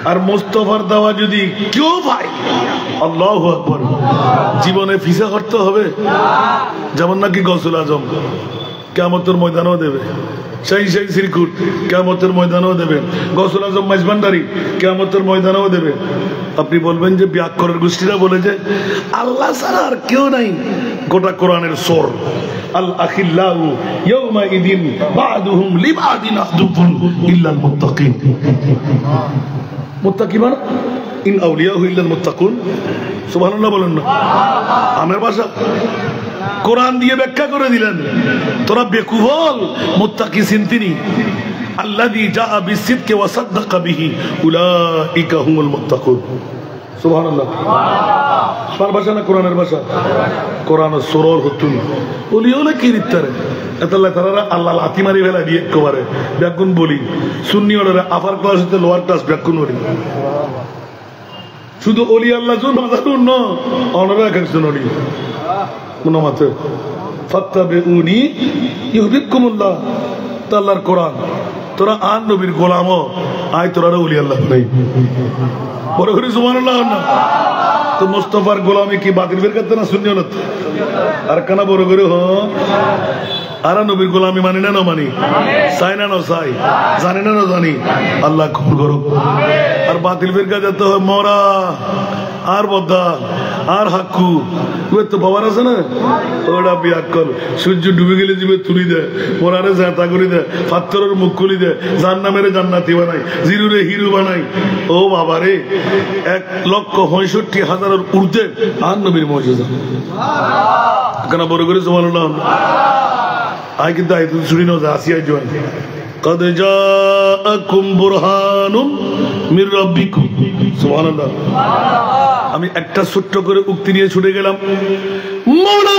[SPEAKER 1] আর মুস্তাফার দেওয়া যদি কেউ পায় আল্লাহু আকবার জীবনে ফিসা করতে হবে যেমন নাকি গৌসুল আজম কিয়ামতের ময়দানেও দেবে সেই সেই সিরকুট কিয়ামতের ময়দানেও দেবে গৌসুল আজম মাইজভান্ডারী কিয়ামতের ময়দানেও দেবে আপনি বলবেন যে ব্যাকরণের গোষ্ঠীরা বলেছে আল্লাহ ছাড়া আর কেউ নাই গোটা কোরআনের সোর আল আখিল্লাহু ইয়াউমা ইদিন বা'দুহুম লিবা'দিন আদুবুন ইল্লাল মুত্তাকিন মুত্তাকিন মানে ইন আউলিয়াহু ইল্লাল মুত্তাকুন সুবহানাল্লাহ বলেন না আমার ভাষা কোরআন দিয়ে ব্যাখ্যা করে দিলেন তোরা বেকুফল মুত্তাকি চিন্তিনি আল্লাযী জাআ বিসিদকি ওয়া সাদ্দাকা বিহি উলাইকা হুমুল মুত্তাকুন সুবহানাল্লাহ আমার ভাষা না কোরআনের ভাষা কোরআনের সুরর হতুন ওলি ওলে কি রিতারে আল্লাহ তাআলা আল্লাহ লাতি মারি ফেলা দিয়ে কবারে ব্যাকুন বলি সুন্নি ওরে আপার ক্লাস হতে লোয়ার ক্লাস ব্যাকুন বলি শুধু ওলি আল্লাহ জুন মাদারুন ন অনরা একজন ওলি মুনামাতে ফাত্তাবিউনি ইউহিব্বুকুমুল্লাহ আল্লাহর কোরআন তোরা আন নবীর গোলাম আয় তোরা ওলি আল্লাহ নাই বড় করে সুবহানাল্লাহ না তো মুস্তাফার গোলামি কি বাতিল বের করতে না সুন্নিয়ত আর কানা বড় করে হ আর নবীর গোলামি মানি না মানি চাই না চাই জানি না জানি আল্লাহ কবুল করুক আর বাতিল বের করতে যেতে হয় মরা আর বদ্ধা আর হাক্কু তো বাবার আছে না ওটা বিয়াক কর সূর্য ডুবে গেলে জীবে তুলি দেয় মোরারে জাতা করে দেয় পাথরের মুখ খুলি দেয় জান্নামের জান্নাতি বানাই জিরুরে হিরু বানাই ও বাবারে 1,65,000 ঊর্ধ্বে আর নবীর মুজিজা কেন বড় করে সুবহানাল্লাহ আই কিন্তু আই তুই শুনি না আসিয়া জোয়ান قد جاءكم برهان من ربكم সুবহানাল্লাহ আমি একটা ছোট্ট করে উক্তি নিয়ে ছুটে গেলাম মওলা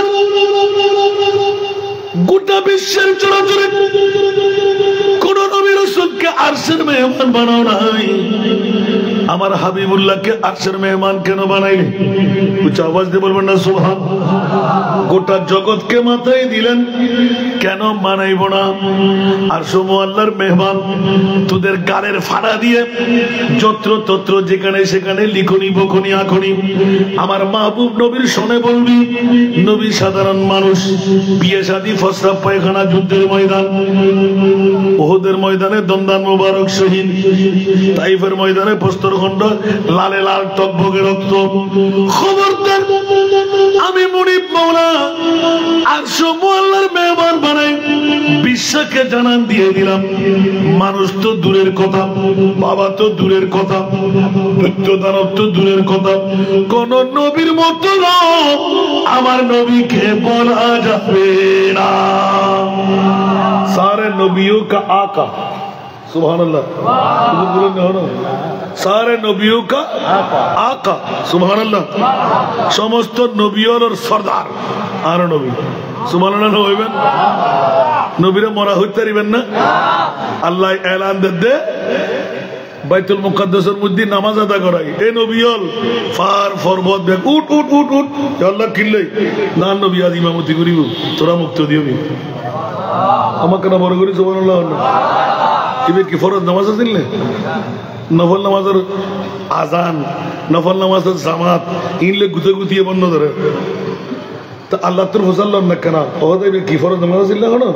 [SPEAKER 1] গোটা বিশ্বের চরাচরে কোন নবী রাসূলকে আরশের মেহমান বানাও নাই আমার হাবিবুল্লাহকে আরশের মেহমান কেন বানাইলে উচ্চ আওয়াজ দিয়ে বলবেন না সুবহান গোটা জগৎকে মাথায় দিলেন কেন বানাইব না আরশ আল্লাহর মেহমান তোদের গালের ফাড়া দিয়ে যত্র তত্র যেখানে সেখানে লিখনি বখনি আখনি আমার মাহবুব নবীর শোনে বলবি নবী সাধারণ মানুষ বিয়ে শাদী ফসরা পায়খানা যুদ্ধের ময়দান উহুদের ময়দানে দন্দান মোবারক শহীদ তাইফের ময়দানে প্রস্তরখণ্ড লালে লাল টকবগে রক্ত খবরদার আমি মুনিব মাওলা আরশ আল্লাহর মেহমান বানাই বিশ্বকে জানান দিয়ে দিলাম মানুষ তো দূরের কথা বাবা তো দূরের কথা দানব তো দূরের কথা কোন নবীর মতো আমার নবীকে বলা যাবে না सारे नबियों का आका सुभान अल्लाह सारे नबियों का आका सुभान अल्लाह समस्त नबियों सरदार আর নবী সুবহানাল্লাহ হইবেন নবীরা মরা হইতে পারিবেন না আল্লাহ এলান দে বাইতুল মুকাদ্দাসের মধ্যে নামাজ আদা করাই এ নবীল ফার ফরবত বেক উঠ উঠ উঠ উঠ আল্লাহ কিল্লাই না নবী আজ ইমামতি করিব তোরা মুক্ত দিবি আমাকে না বড় করে সুবহানাল্লাহ ইবে কি ফরজ নামাজ আছে না নফল নামাজের আজান নফল নামাজের জামাত ইনলে গুতে গুতিয়ে বন্ধ ধরে তা আল্লাহ তোর ফসল্লাম না কেন ওদের কি ফরজ নামাজ আছে না হনো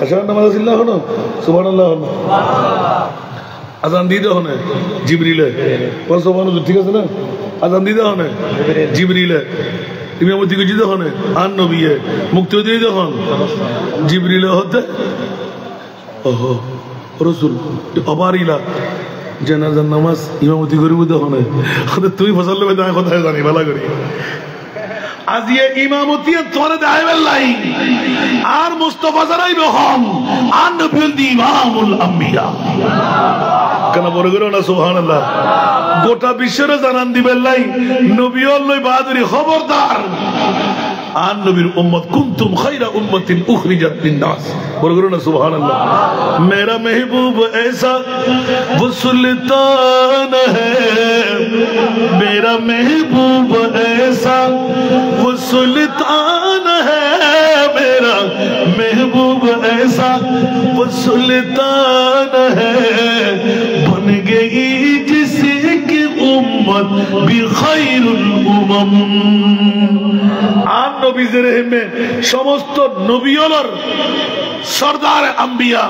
[SPEAKER 1] আশার নামাজ আছে না হনো সুবহানাল্লাহ আজান দিতে হনে জিবরিলে বল সুবহানাল্লাহ ঠিক আছে না আজান দিতে হনে জিবরিলে ইমামতি করছি তখন আর নবী মুক্তি হতে তখন জিবরিল হতে ওহো রসুল আবার ইলা জানাজার নামাজ ইমামতি করিব তখন তুই ফসল লোক কোথায় জানি ভালো করি আজিয়ে ইমামতি তোরে দেখাইবেন লাই আর মুস্তাফা জানাইবে হম আর নবীল দি ইমামুল আম্বিয়া কেন বড় করে না সুবহানাল্লাহ গোটা বিশ্বের জানান দিবেন লাই নবী লই বাহাদুরি খবরদার আর নবীর উম্মত কুনতুম খায়রা উম্মাতিন উখরিজাত লিন-নাস বড় করে না সুবহানাল্লাহ মেরা महबूब ऐसा वो सुल्तान है मेरा महबूब ऐसा वो सुल्तान है मेरा महबूब ऐसा वो सुल्तान है बन गई जिसकी उम्मत भी खैरुल उमम আর নবীদের হেমে সমস্ত নবীওয়ালার সরদার আম্বিয়া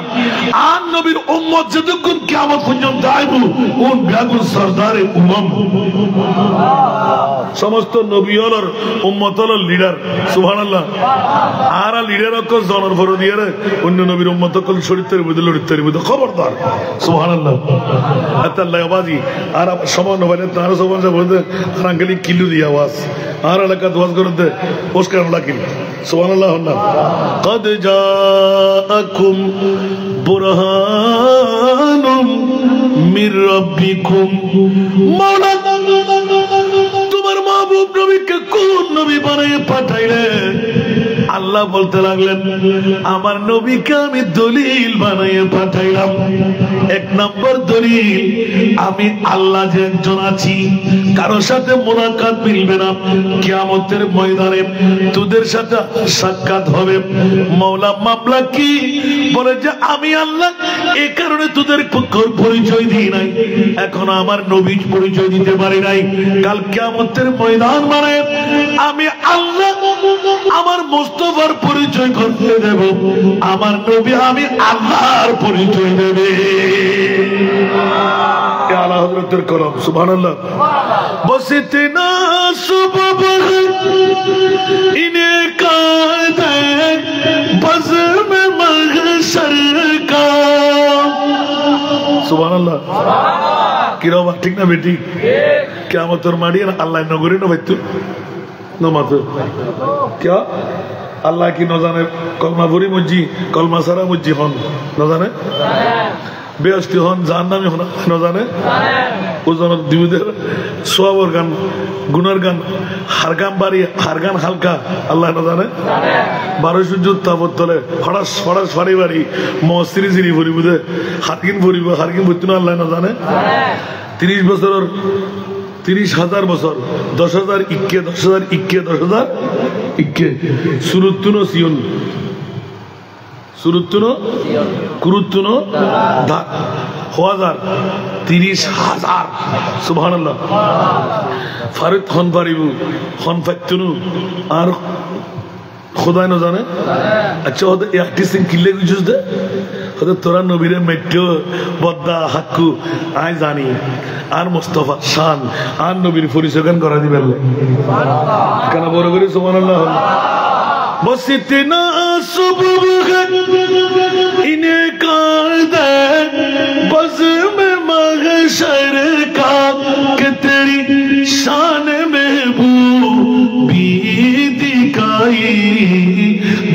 [SPEAKER 1] আর নবীর উম্মত যতক্ষণ কিয়ামত পর্যন্ত আইবো কোন ব্যাগুল সরদারে উম্মম সমস্ত নবীওয়ালার উম্মতওয়ালার লিডার সুবহানাল্লাহ আর লিডার কো জনর ফর দিয়ে অন্য নবীর উম্মত কো শরীয়তের বিরুদ্ধে খবরদার সুবহানাল্লাহ আল্লাহ আবাজি আর সমান হবে তার সমান যে বলতে আঙ্গলি কিলু দি আওয়াজ আর এলাকা দোয়াজ করতে ওস্কার লাকিল সুবহানাল্লাহ قد جاءكم برهان من ربكم مولا তোমার মাহবুব নবীকে কোন নবী বানিয়ে পাঠাইলেন আল্লাহ বলতে লাগলেন আমার নবীকে আমি দলিল বানিয়ে পাঠাইলাম এক নম্বর দলিল আমি আল্লাহ যে একজন আছি কারোর সাথে মুলাকাত মিলবে না কিয়ামতের ময়দানে তোদের সাথে সাক্ষাৎ হবে মাওলা মামলা কি বলে যে আমি আল্লাহ এই কারণে তোদের পরিচয় দিই নাই এখন আমার নবী পরিচয় দিতে পারি নাই কাল কিয়ামতের ময়দান মানে আমি আল্লাহ আমার মুস্তাফার পরিচয় করতে দেব আমার নবী আমি আল্লাহর পরিচয় দেবে আলা হযরতের কলম সুবহানাল্লাহ বস ইতনা সুবহ ইনে কায়দে বজম মহশর কা সুবহানাল্লাহ কি রবা ঠিক না বেটি কিয়ামতের মাড়ি আল্লাহ নগরী না বাইতু নো মাত্র क्या अल्लाह की न जाने कलमा भरी मुझी कलमा सारा मुझी हन न जाने बेअस्ती हन জাহান্নামী হন न जाने ওজন দিবদের সওয়াবের গান গুনার গান হারগান বাড়ি হারগান হালকা আল্লাহ ন জানে 1200 যুদ্ধ তাবতলে ফড়াস ফড়াস ফাড়ি বাড়ি মস্ত্রি জিরি ভরিবুদে হারগিন ভরিব হারগিন ভরতুন আল্লাহ ন জানে 30 বছরের 30,000 বছর 10,000 ইক্কে 10,000 ইক্কে 10,000 ইক্কে সুরুতুনো সিয়ন সুরুতুনো কুরুতুনো দা হাজার 30,000 সুবহানাল্লাহ ফারুক খান পারিবু খান ফাতুনু আর খোদাই না জানে আচ্ছা ওদে একটি সিং কিলে গুজুস দে ওদে তোরা নবীরে মেট্টো বদ্দা হাক্কু আই জানি আর মুস্তাফা শান আর নবীর পরিচয় করা দিবেন সুবহানাল্লাহ কেন বড় করে সুবহানাল্লাহ বস ইতনা সুবহ ইনে কায়দে বজম মহশর কা कि तेरी शान महबूबी दिखाई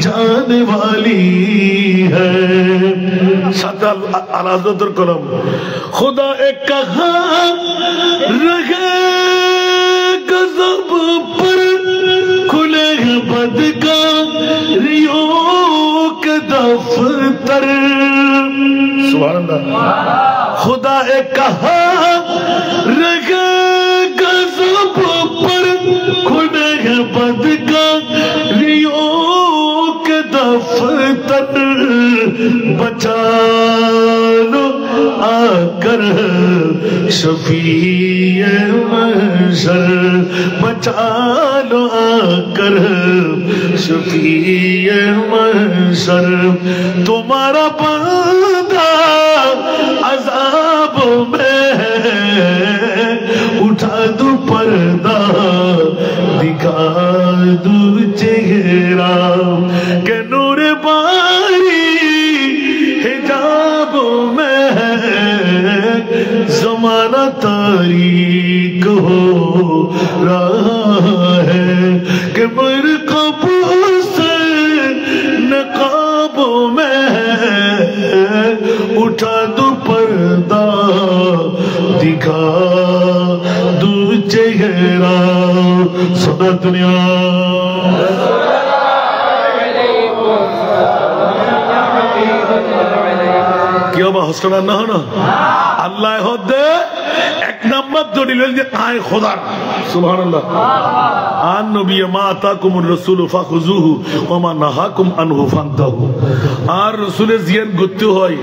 [SPEAKER 1] जाने वाली है सदल अलाज़ुद्र कलम खुदा एक कहा रहे गज़ब पर खुले बदकारियों के दफ्तर सुभान अल्लाह खुदा एक कहा रहे गज़ब पर खुले बदकारियों के दफ्तर बचा लो आकर शफीए महशर बचा लो आकर शफीए महशर तुम्हारा बंदा अज़ाब में उठा दो पर्दा दिखा दू चेहरा के नूर बारी हिजाबों में ज़माना तारीक हो रहा है कि मेरे कब्र से नकाबों में उठा दो पर्दा दिखा दो चेहरा सदा दुनिया क्या बात हौसला ना हो ना अल्लाह होदे एक नंबर दलील है आए खुदा सुभान अल्लाह आन नबी मा अताकुमुर रसूल फखुजुहु व मा नहाकुम अनहु फंतहु আর রাসূলের জিয়ান গতি হয়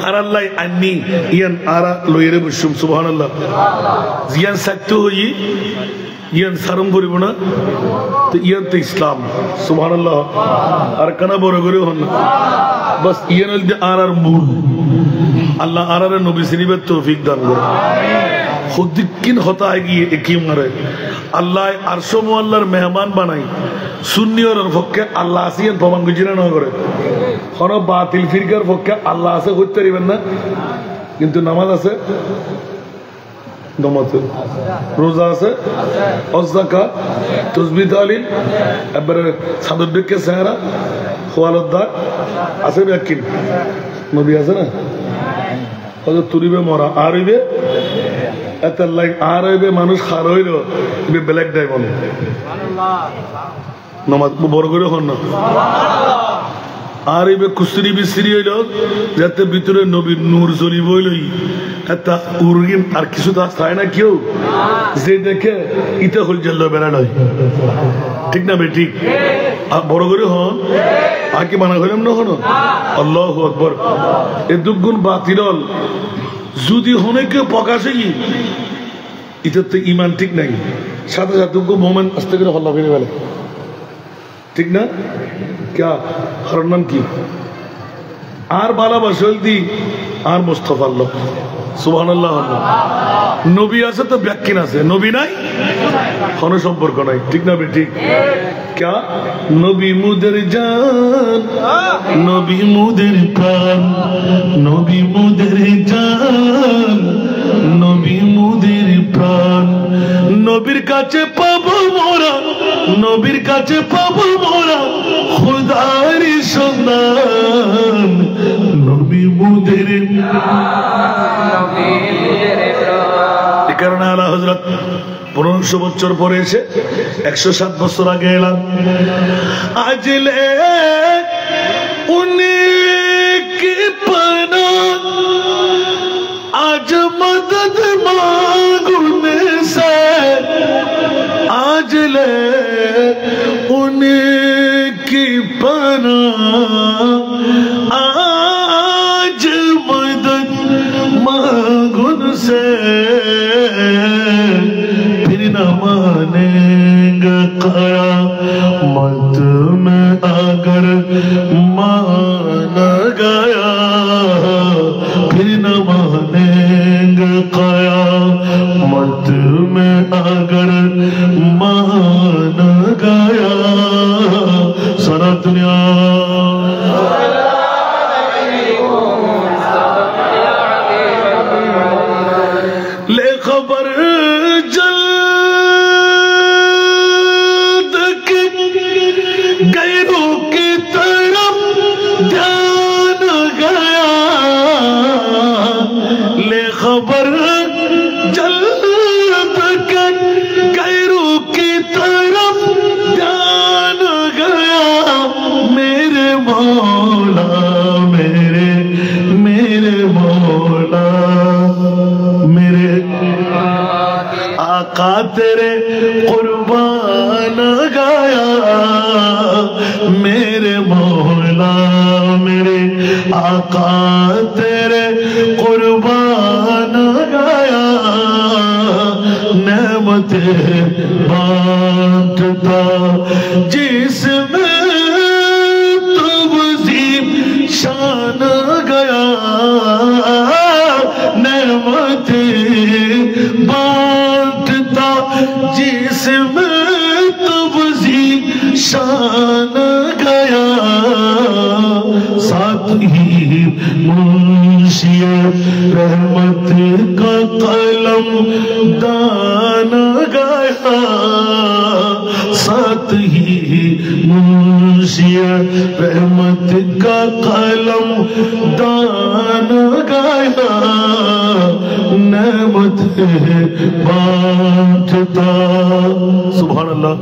[SPEAKER 1] আর আল্লাহ আন্নি ইয়ান আরা লইরে বসুম সুবহানাল্লাহ জিয়ান সাকতে হই ইয়ান সারম করিব না তো ইয়ান তো ইসলাম সুবহানাল্লাহ আর কানা বড় করে হন बस ইয়ান হল আর মূল আল্লাহ আর নবী সিনিবের তৌফিক দান করে खुद किन होता है कि ये की मरे अल्लाह अरशो मुअल्लार मेहमान बनाई सुन्नी और फक्के अल्लाह से पवन गुजरा ना करे खनो बातिल फिरकर फक्के अल्लाह से खुद तेरी बनना किंतु नमाज से नमाज से रोजा से और ज़कात तस्बीह तालील अबर सादुद्दीन के सहरा ख्वालुद्दार ऐसे भी अकिन नबी ऐसे ना और तुरीबे मोरा आरिबे এত লাইক আর হইবে মানুষ খার হইল ব্ল্যাক ডায়মন্ড নমাজ বড় করে হন না আর হইবে কুসরি বিসরি হইল যাতে ভিতরে নবীর নূর জ্বলিব হইলই এটা উরগিন আর কিছু তো চায় না কেউ যে দেখে ইটা হল জল্ল বেড়া নয় ঠিক না বে ঠিক আর বড় করে হন আর কি মানা করিলাম না হন আল্লাহু আকবার এ দুগুণ বাতিল যদি অনেকে প্রকাশে এটা তো ইমান ঠিক নাই সাথে সাথে মোমেন আস্তে করে হল্লা ফিরে ফেলে ঠিক না क्या हर नाम की আর ভালোবাসা দি আর মুস্তাফা আল্লাহ সুবহানাল্লাহ নবী আছে তো ব্যাখ্যান আছে নবী নাই কোনো সম্পর্ক নাই ঠিক না বে ঠিক क्या নবী মুদের জান নবী মুদের প্রাণ নবী মুদের জান নবী মুদের প্রাণ নবীর কাছে পাবো মোরা নবীর কাছে পাবো মোরা খোদার সন্ধান নবী মুদের এই কারণে আলা হযরত 1500 বছর পরে এসে 107 বছর আগে এলাম আজলে উনকি পানা আজ মদদ মাंगने से আজলে উনকি পানা আজ মদদ मांगने से न मानेंगे क़यामत में अगर माना गया फिर न मानेंगे क़यामत में अगर माना गया सारा दुनिया ले खबर खबर जल्द कर गैरों की तरफ ध्यान गया मेरे मौला मेरे मेरे मौला मेरे आका तेरे कुर्बान गया मेरे मौला मेरे आका तेरे कुर्बान गया नेमते बांटता जिसमें तबज़ीम शान गया नेमते बांटता जिसमें निशान गया साथ ही मुंशी रहमत का कलम दान गया साथ ही मुंशी रहमत का कलम दान गया नेमत बांटता सुभान अल्लाह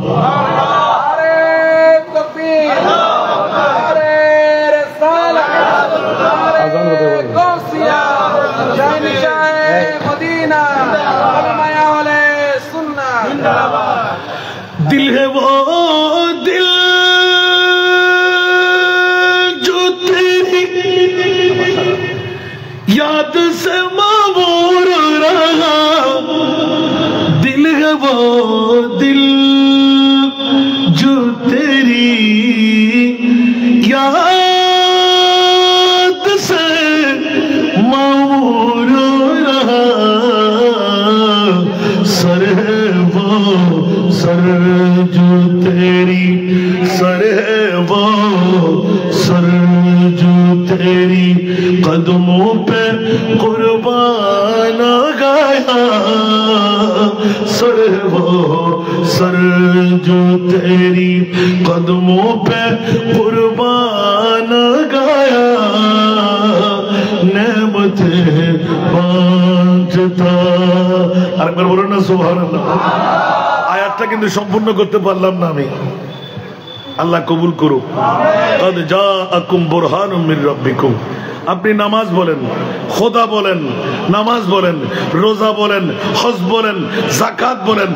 [SPEAKER 1] दिल है वो दिल जो तेरी याद से मामूर रहा दिल है वो दिल जो तेरी याद से मामूर रहा सर है वो सर जो तेरी सर है वो सर जो तेरी कदमों पे कुर्बान गया सर है वो सर जो तेरी कदमों पे कुर्बान गया नेमत बांटता আরেকবার বলুন না সুবহানাল্লাহ আয়াতটা কিন্তু সম্পূর্ণ করতে পারলাম না আমি আল্লাহ কবুল করুক কদ জাআকুম বুরহানুম মির রাব্বিকুম আপনি নামাজ বলেন খোদা বলেন নামাজ বলেন রোজা বলেন হজ বলেন যাকাত বলেন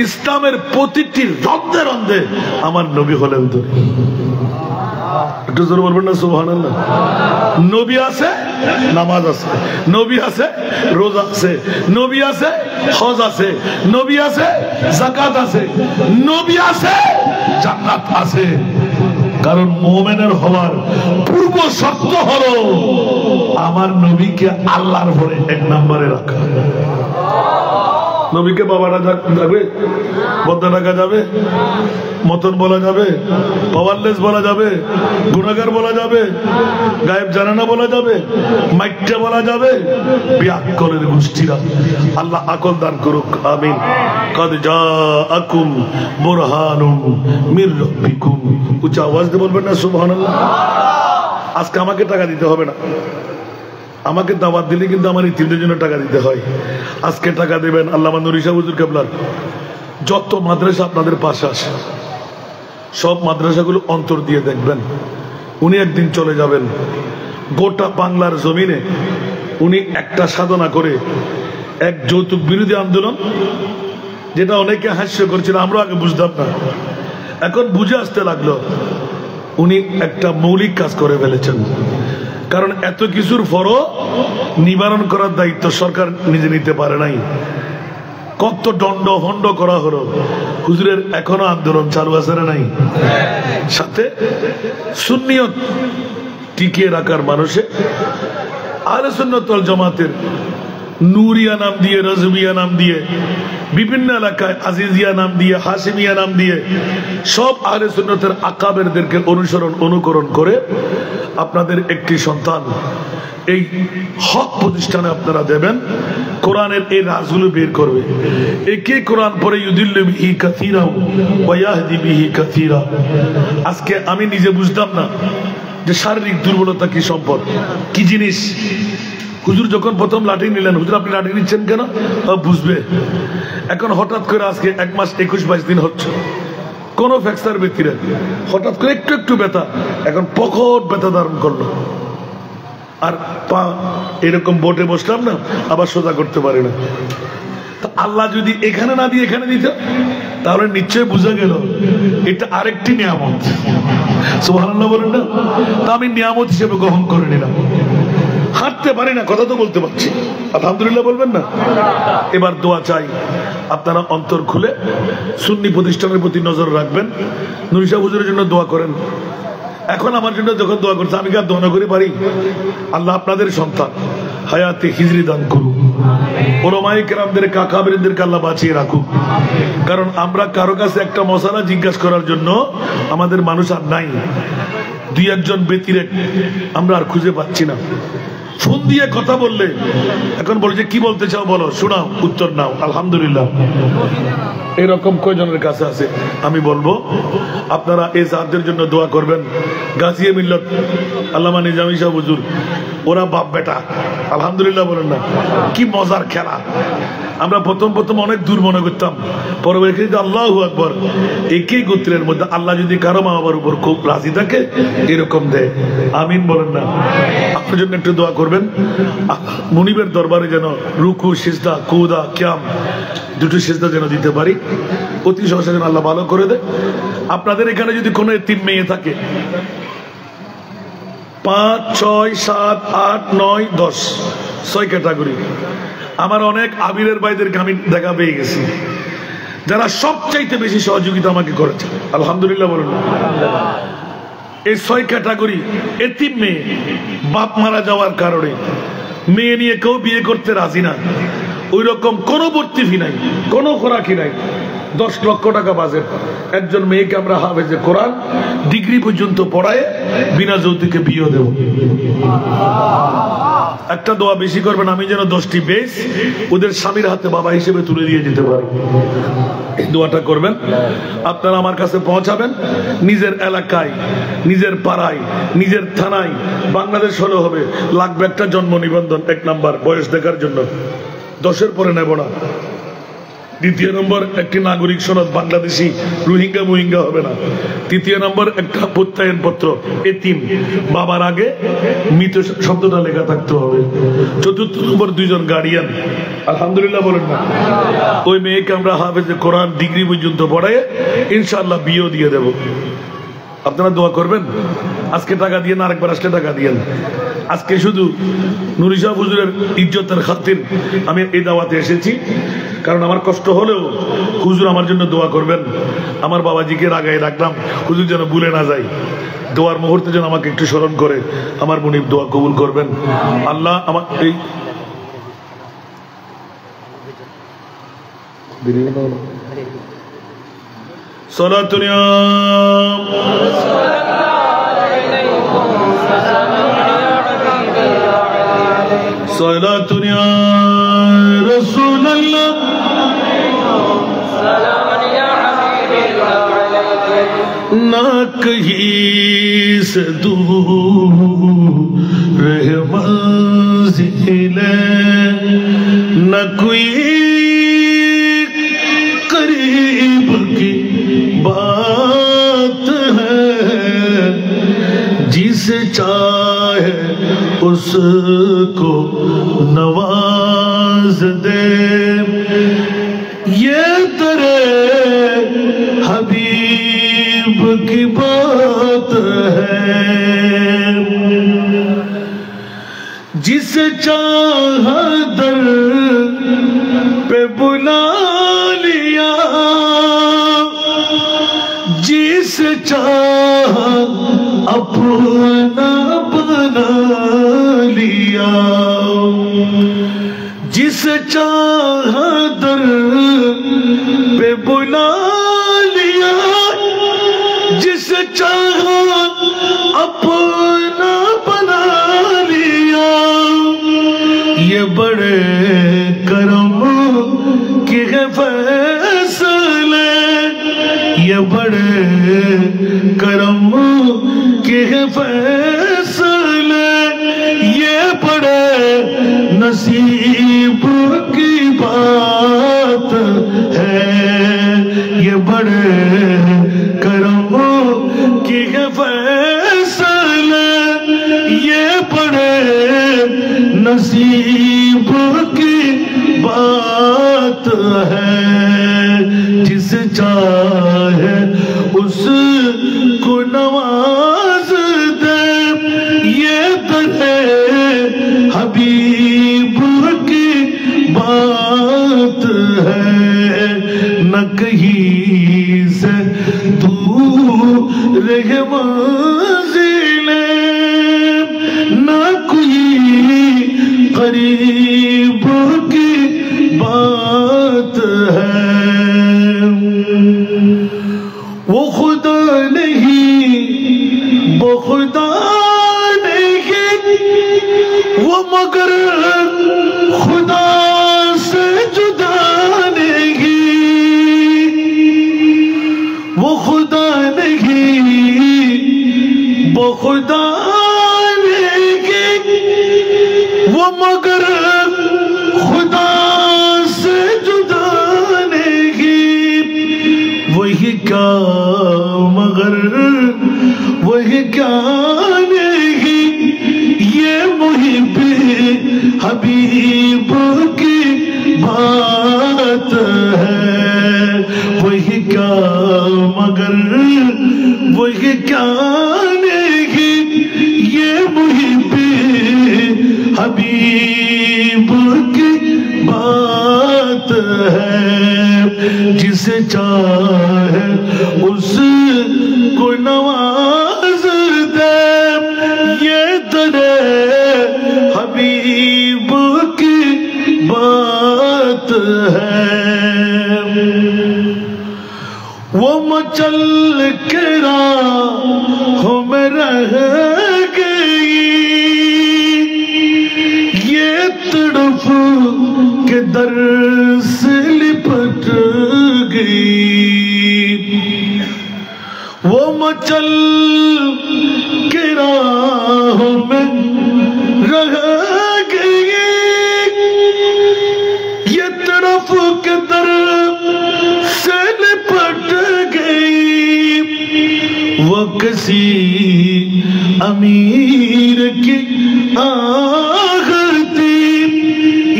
[SPEAKER 1] ইসলামের প্রতিটি রন্ধে রন্ধে আমার নবী হলেন তো একটু জোরে বলবেন না সুবহানাল্লাহ নবী আছে নামাজ আছে নবী আছে রোজা আছে নবী আছে হজ আছে নবী আছে যাকাত আছে নবী আছে জান্নাত আছে কারণ মুমিনের হওয়ার পূর্ব শর্ত হলো আমার নবীকে আল্লাহর পরে এক নম্বরে রাখা নবীকে বাবাটা যাবে বদ্দা ডাকা যাবে মতন বলা যাবে পাওয়ারলেস বলা যাবে গুনাহগার বলা যাবে গায়েব জানে না বলা যাবে মাইকটা বলা যাবে বিআক্কলের গোষ্ঠীরা আল্লাহ আকল দান করুক আমিন কদ জাআকুম বুরহানুম মির রাব্বিকুম উচ্চ আওয়াজ দিয়ে বলবেন না সুবহানাল্লাহ আজকে আমাকে টাকা দিতে হবে না আমাকে দাওয়াত দিলে কিন্তু আমার ইতিমদের জন্য টাকা দিতে হয় আজকে টাকা দেবেন আল্লামা নুরি শাহ হুজুর কেবলার যত মাদ্রাসা আপনাদের পাশে আসে সব মাদ্রাসাগুলো অন্তর দিয়ে দেখবেন উনি একদিন চলে যাবেন গোটা বাংলার জমিনে উনি একটা সাধনা করে এক যৌতুক বিরোধী আন্দোলন যেটা অনেকে হাস্য করছিল আমরা আগে বুঝতাম না এখন বুঝে আসতে লাগলো উনি একটা মৌলিক কাজ করে ফেলেছেন কারণ এত কিছুর পরও নিবারণ করার দায়িত্ব সরকার নিজে নিতে পারে নাই কত দণ্ড হন্ড করা হলো হুজুরের এখনো আন্দোলন চালু আছে না নাই সাথে সুন্নিয়ত টিকিয়ে রাখার মানুষে আহলে সুন্নাত ওয়াল জামাতের নূরিয়া নাম দিয়ে রাজবিয়া নাম দিয়ে বিভিন্ন এলাকায় আজিজিয়া নাম দিয়ে হাশিমিয়া নাম দিয়ে সব আহলে সুন্নাতের আকাবেরদেরকে অনুকরণ করে আপনাদের একটি সন্তান এই হক প্রতিষ্ঠানে আপনারা দেবেন কোরআনের এই রাজগুলো বের করবে একে কোরআন পড়ে ইউদিল্লু বিহি কাসীরা ওয়া ইয়াহদি বিহি কাসীরা আজকে আমি নিজে বুঝতাম না যে শারীরিক দুর্বলতা কি সম্পদ কি জিনিস হুজুর যখন প্রথম লাঠি নিলেন হুজুর আপনি লাঠি নিচ্ছেন কেন বুঝবে এখন হঠাৎ করে আজকে 1 মাস 21-22 দিন হচ্ছে কোন ফ্র্যাকচার ব্যক্তিরা হঠাৎ করে একটু একটু ব্যথা এখন প্রকট ব্যথা ধারণ করলো আর পা এরকম বোটে বসলাম না আবার সোজা করতে পারে না তো আল্লাহ যদি এখানে না দিয়ে এখানে দিত তাহলে নিশ্চয়ই বুঝা গেল এটা আরেকটি নিয়ামত সুবহানাল্লাহ বলেন না তা আমি নিয়ামত হিসেবে গ্রহণ করে নিলাম হাঁটতে পারি না কথা তো বলতে পারছি আলহামদুলিল্লাহ বলবেন না এবার দোয়া চাই আপনারা অন্তর খুলে সুন্নি প্রতিষ্ঠানের প্রতি নজর রাখবেন নুরি শাহ হুজুরের জন্য দোয়া করেন এখন আমার জন্য যখন দোয়া করছে আমি কি আর দোয়া করে পারি আল্লাহ আপনাদের সন্তান হায়াতে হিজরি দান করুক, ওলামায়ে কেরামদের কাকাবিরদেরকে আল্লাহ বাঁচিয়ে রাখুক। কারণ আমরা কারো কাছে একটা মশালা জিজ্ঞাসা করার জন্য আমাদের মানুষ আর নাই, দুই একজন ব্যতিরেক আমরা আর খুঁজে পাচ্ছি না। ফোন দিয়ে কথা বললে এখন বলে যে কি বলতে চাও বলো, শোনাও, উত্তর নাও, আলহামদুলিল্লাহ। এরকম কয়জনের কাছে আছে? আমি বলবো আপনারা এই জাতদের জন্য দোয়া করবেন। গাজিয়ে মিল্লত আল্লামা নিজামী শাহ হুজুর, ওরা বাপ বেটা, আলহামদুলিল্লাহ বলেন না? কি মজার খেলা। আমরা প্রথম অনেক দূর মনে করতাম, পরবর্তীতে আল্লাহু আকবার, একই গোত্রের মধ্যে আল্লাহ যদি কারো মা বাবার উপর খুব রাজি থাকে এরকম দেয়। আমিন বলেন না? আপনার জন্য একটু দোয়া করবেন, মুনিবের দরবারে যেন রুকু, সিজদা, কুদা, কিয়াম দুটো সিজদা যেন দিতে পারি, অতি সহজে যেন আল্লাহ ভালো করে দেয়। আপনাদের এখানে যদি কোনো এতিম মেয়ে থাকে, 5, 6, 7, 8, 9, 10, 6 ক্যাটাগরি। আমার অনেক আবিরের ভাইদেরকে আমি দেখা পেয়ে গেছি যারা সবচাইতে বেশি সহযোগিতা আমাকে করেছে, আলহামদুলিল্লাহ বলুন। এই 6 ক্যাটাগরি এতিম মেয়ে, বাপ মারা যাওয়ার কারণে মেয়ে নিয়ে কেউ বিয়ে করতে রাজি না, ওই রকম কোনো ভর্তি ফি নাই, কোনো খোরাকি নাই, 10 লক্ষ টাকা বাজেট। একজন মেয়েকে আমরা হাফেজে কোরআন ডিগ্রি পর্যন্ত পড়ায় বিনা যৌতুকে বিয়ে দেব। একটা দোয়া বেশি করবেন, আমি যেন 10টি বেশ ওদের স্বামীর হাতে বাবা হিসেবে তুলে দিয়ে যেতে পারি। এই দোয়াটা করবেন, আপনারা আমার কাছে পৌঁছাবেন। নিজের এলাকায়, নিজের পাড়ায়, নিজের থানায়, বাংলাদেশ হলে হবে, লাগবে একটা জন্ম নিবন্ধন 1 নাম্বার বয়স দেখার জন্য, 10-এর পরে নেব না। 2 নম্বর একটি নাগরিক সনদ, বাংলাদেশি, রোহিঙ্গা মোহিঙ্গা হবে না। 3 নম্বর একটা প্রত্যয়ন পত্র, এতিম, বাবার আগে মৃত শব্দটা লেখা থাকতে হবে। 4 নম্বর 2 জন গার্ডিয়ান, আলহামদুলিল্লাহ বলেন না? ওই মেয়েকে আমরা হাফেজে কোরআন ডিগ্রি পর্যন্ত পড়ায় ইনশাআল্লাহ বিয়েও দিয়ে দেব। আপনারা দোয়া করবেন। আজকে টাকা দিয়ে না, আরেকবার আসলে টাকা দিয়েন। আজকে শুধু নুরি শাহ হুজুরের ইজ্জতের খাতির আমি এই দাওয়াতে এসেছি, কারণ আমার কষ্ট হলেও হুজুর আমার জন্য দোয়া করবেন। আমার বাবাজিকে রাগায় রাখলাম, হুজুর যেন ভুলে না যায়, দোয়ার মুহূর্তে যেন আমাকে একটু স্মরণ করে আমার মুনিব দোয়া কবুল করবেন। আল্লাহ আমার এই সালাতুনিয়া صلاتنا يا رسول الله سلام يا حبيب الله ना कहीं से दूर रहे मंजिल न कोई करीब की बात है जिसे चाहे उसको नवाज दे ये तेरे हबीब की बात है जिसे चाहा दर पे बुला लिया जिसे चाहा अपना बना लिया जिसे चाहा दर पे बुला लिया जिसे चाहा अपना बना लिया ये बड़े करम के फैसले ये बड़े करम के फैसले ये बड़े नसीब की बात है ये बड़े करम के फैसले ये बड़े नसीब की बात है जिस चाहे उसको नवाज दे ये दरे हबीब की बात है न कहीं से दूर रहे मंजिलें न कोई करीब حبیب کی بات ہے وہ خدا نہیں بخدا نہیں وہ مگر خدا سے جدا نہیں وہ خدا نہیں بخدا نہیں وہ مگر خدا سے جدا نہیں وہی کیا مگر وہی کیا نہیں یہ محب حبیب کی بات ہے وہی کیا مگر وہی کیا نہیں یہ محب حبیب کی بات ہے جسے چاہے اس کو نواز دے یہ درے حبیب کی بات ہے وہ مچل کے راہوں میں رہ گئی یہ تڑپ کے در سے لپٹ گئی وہ مچل کے راہوں میں رہ گئی یہ طرف کے در سے لپٹ گئی وہ کسی امیر کی آہ تھی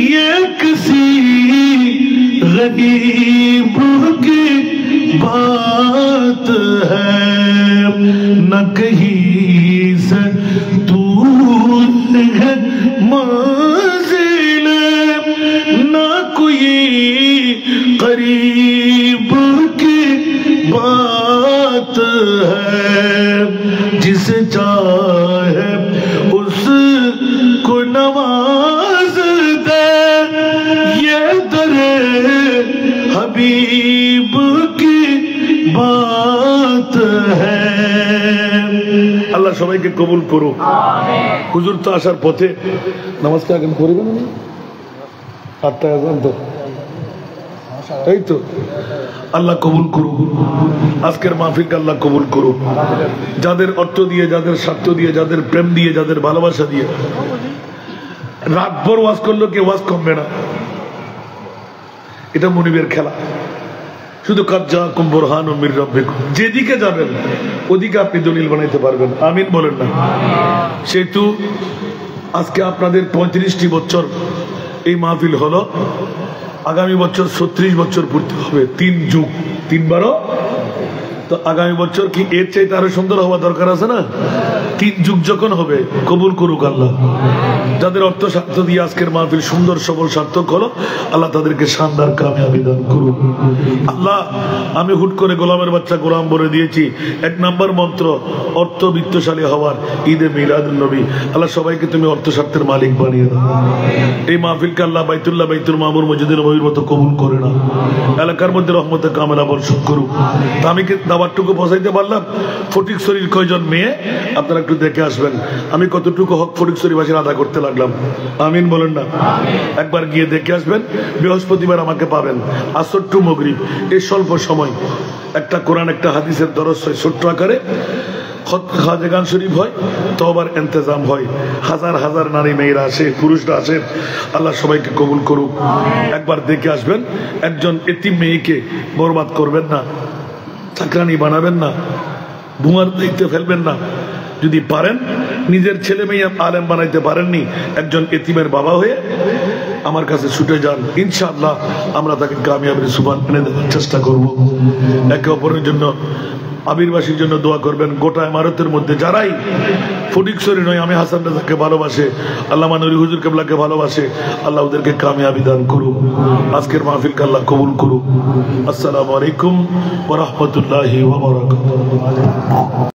[SPEAKER 1] یہ کسی غریب کی بات ہے نہ کہیں سے دور ہے منزل نہ کوئی قریب کی بات ہے جسے چاہے اس کو نواز دے یہ درے حبیب کی بات ہے আল্লাহ সবাইকে কবুল করুক হুজুর তো আসার পথে নামাজ কি আগে পড়বেন না 8 টাকা জান তো এই তো আল্লাহ কবুল করুক আজকের মাহফিলকে আল্লাহ কবুল করুক যাদের অর্থ দিয়ে যাদের স্বার্থ দিয়ে যাদের প্রেম দিয়ে যাদের ভালোবাসা দিয়ে রাতভর ওয়াজ করলো কে ওয়াজ কমবে না এটা মুনিবের খেলা শুধু কাজ্জাকুম বুরহানুম মির রাব্বিকুম যেদিকে যাবেন ওদিকে আপনি দলিল বানাইতে পারবেন আমিন বলেন না সেহেতু আজকে আপনাদের 35টি বছর এই মাহফিল হলো আগামী বছর 36 বছর পূর্তি হবে 3 যুগ 3 বারো তো আগামী বছর কি এর চাইতে আরো সুন্দর হওয়া দরকার আছে না 3 যুগ যখন হবে কবুল করুক আল্লাহ যাদের অর্থ স্বার্থ দিয়ে আজকের মাহফিল সুন্দর সফল সার্থক হলো আল্লাহ তাদেরকে শানদার কামিয়াবি দান করুক আল্লাহ আমি হুট করে গোলামের বাচ্চা গোলাম বলে দিয়েছি 1 নম্বর মন্ত্র অর্থ বিত্তশালী হওয়ার ঈদে মিলাদুন নবী আল্লাহ সবাইকে তুমি অর্থ স্বার্থের মালিক বানিয়ে দাও এই মাহফিলকে আল্লাহ বাইতুল্লাহ বাইতুল মামুর মসজিদের নবীর মতো কবুল করে না এলাকার মধ্যে রহমতে কামেলা বর্ষণ করুক তা আমি কি দাওয়াতটুকু পৌঁছাইতে পারলাম ফটিকছড়ির কয়জন মেয়ে আপনারা একটু দেখে আসবেন আমি কতটুকু হক ফটিকছড়িবাসীর আদা করতে লাগলাম আমিন বলেন না একবার গিয়ে দেখে আসবেন বৃহস্পতিবার আমাকে পাবেন আসর টু মাগরিব এই স্বল্প সময় একটা কোরআন একটা হাদিসের দরস হয় ছোট্ট আকারে খাজেগান শরীফ হয় তওবার ইন্তজাম হয় হাজার হাজার নারী মেয়েরা আসে পুরুষরা আসে আল্লাহ সবাইকে কবুল করুক একবার দেখে আসবেন একজন এতিম মেয়েকে বরবাদ করবেন না চাকরানি বানাবেন না ধোঁয়ার দায়িত্বে ফেলবেন না যদি পারেন নিজের ছেলে মেয়ে আলেম বানাইতে পারেননি একজন এতিমের বাবা হয়ে আমার কাছে ছুটে যান ইনশাআল্লাহ আমরা তাকে কামিয়াবির সুবহান এনে দেওয়ার চেষ্টা করব একে অপরের জন্য আবিরবাসীর জন্য দোয়া করবেন গোটা ইমারতের মধ্যে যারাই ফটিকছড়ি নয় আমি হাসান রাজাকে ভালোবাসে আল্লামা নুরি হুজুর কেবলাকে ভালোবাসে আল্লাহ ওদেরকে কামিয়াবি দান করুক আজকের মাহফিলকে আল্লাহ কবুল করুক আসসালামু আলাইকুম ওয়া রাহমাতুল্লাহি ওয়া বারাকাতুহু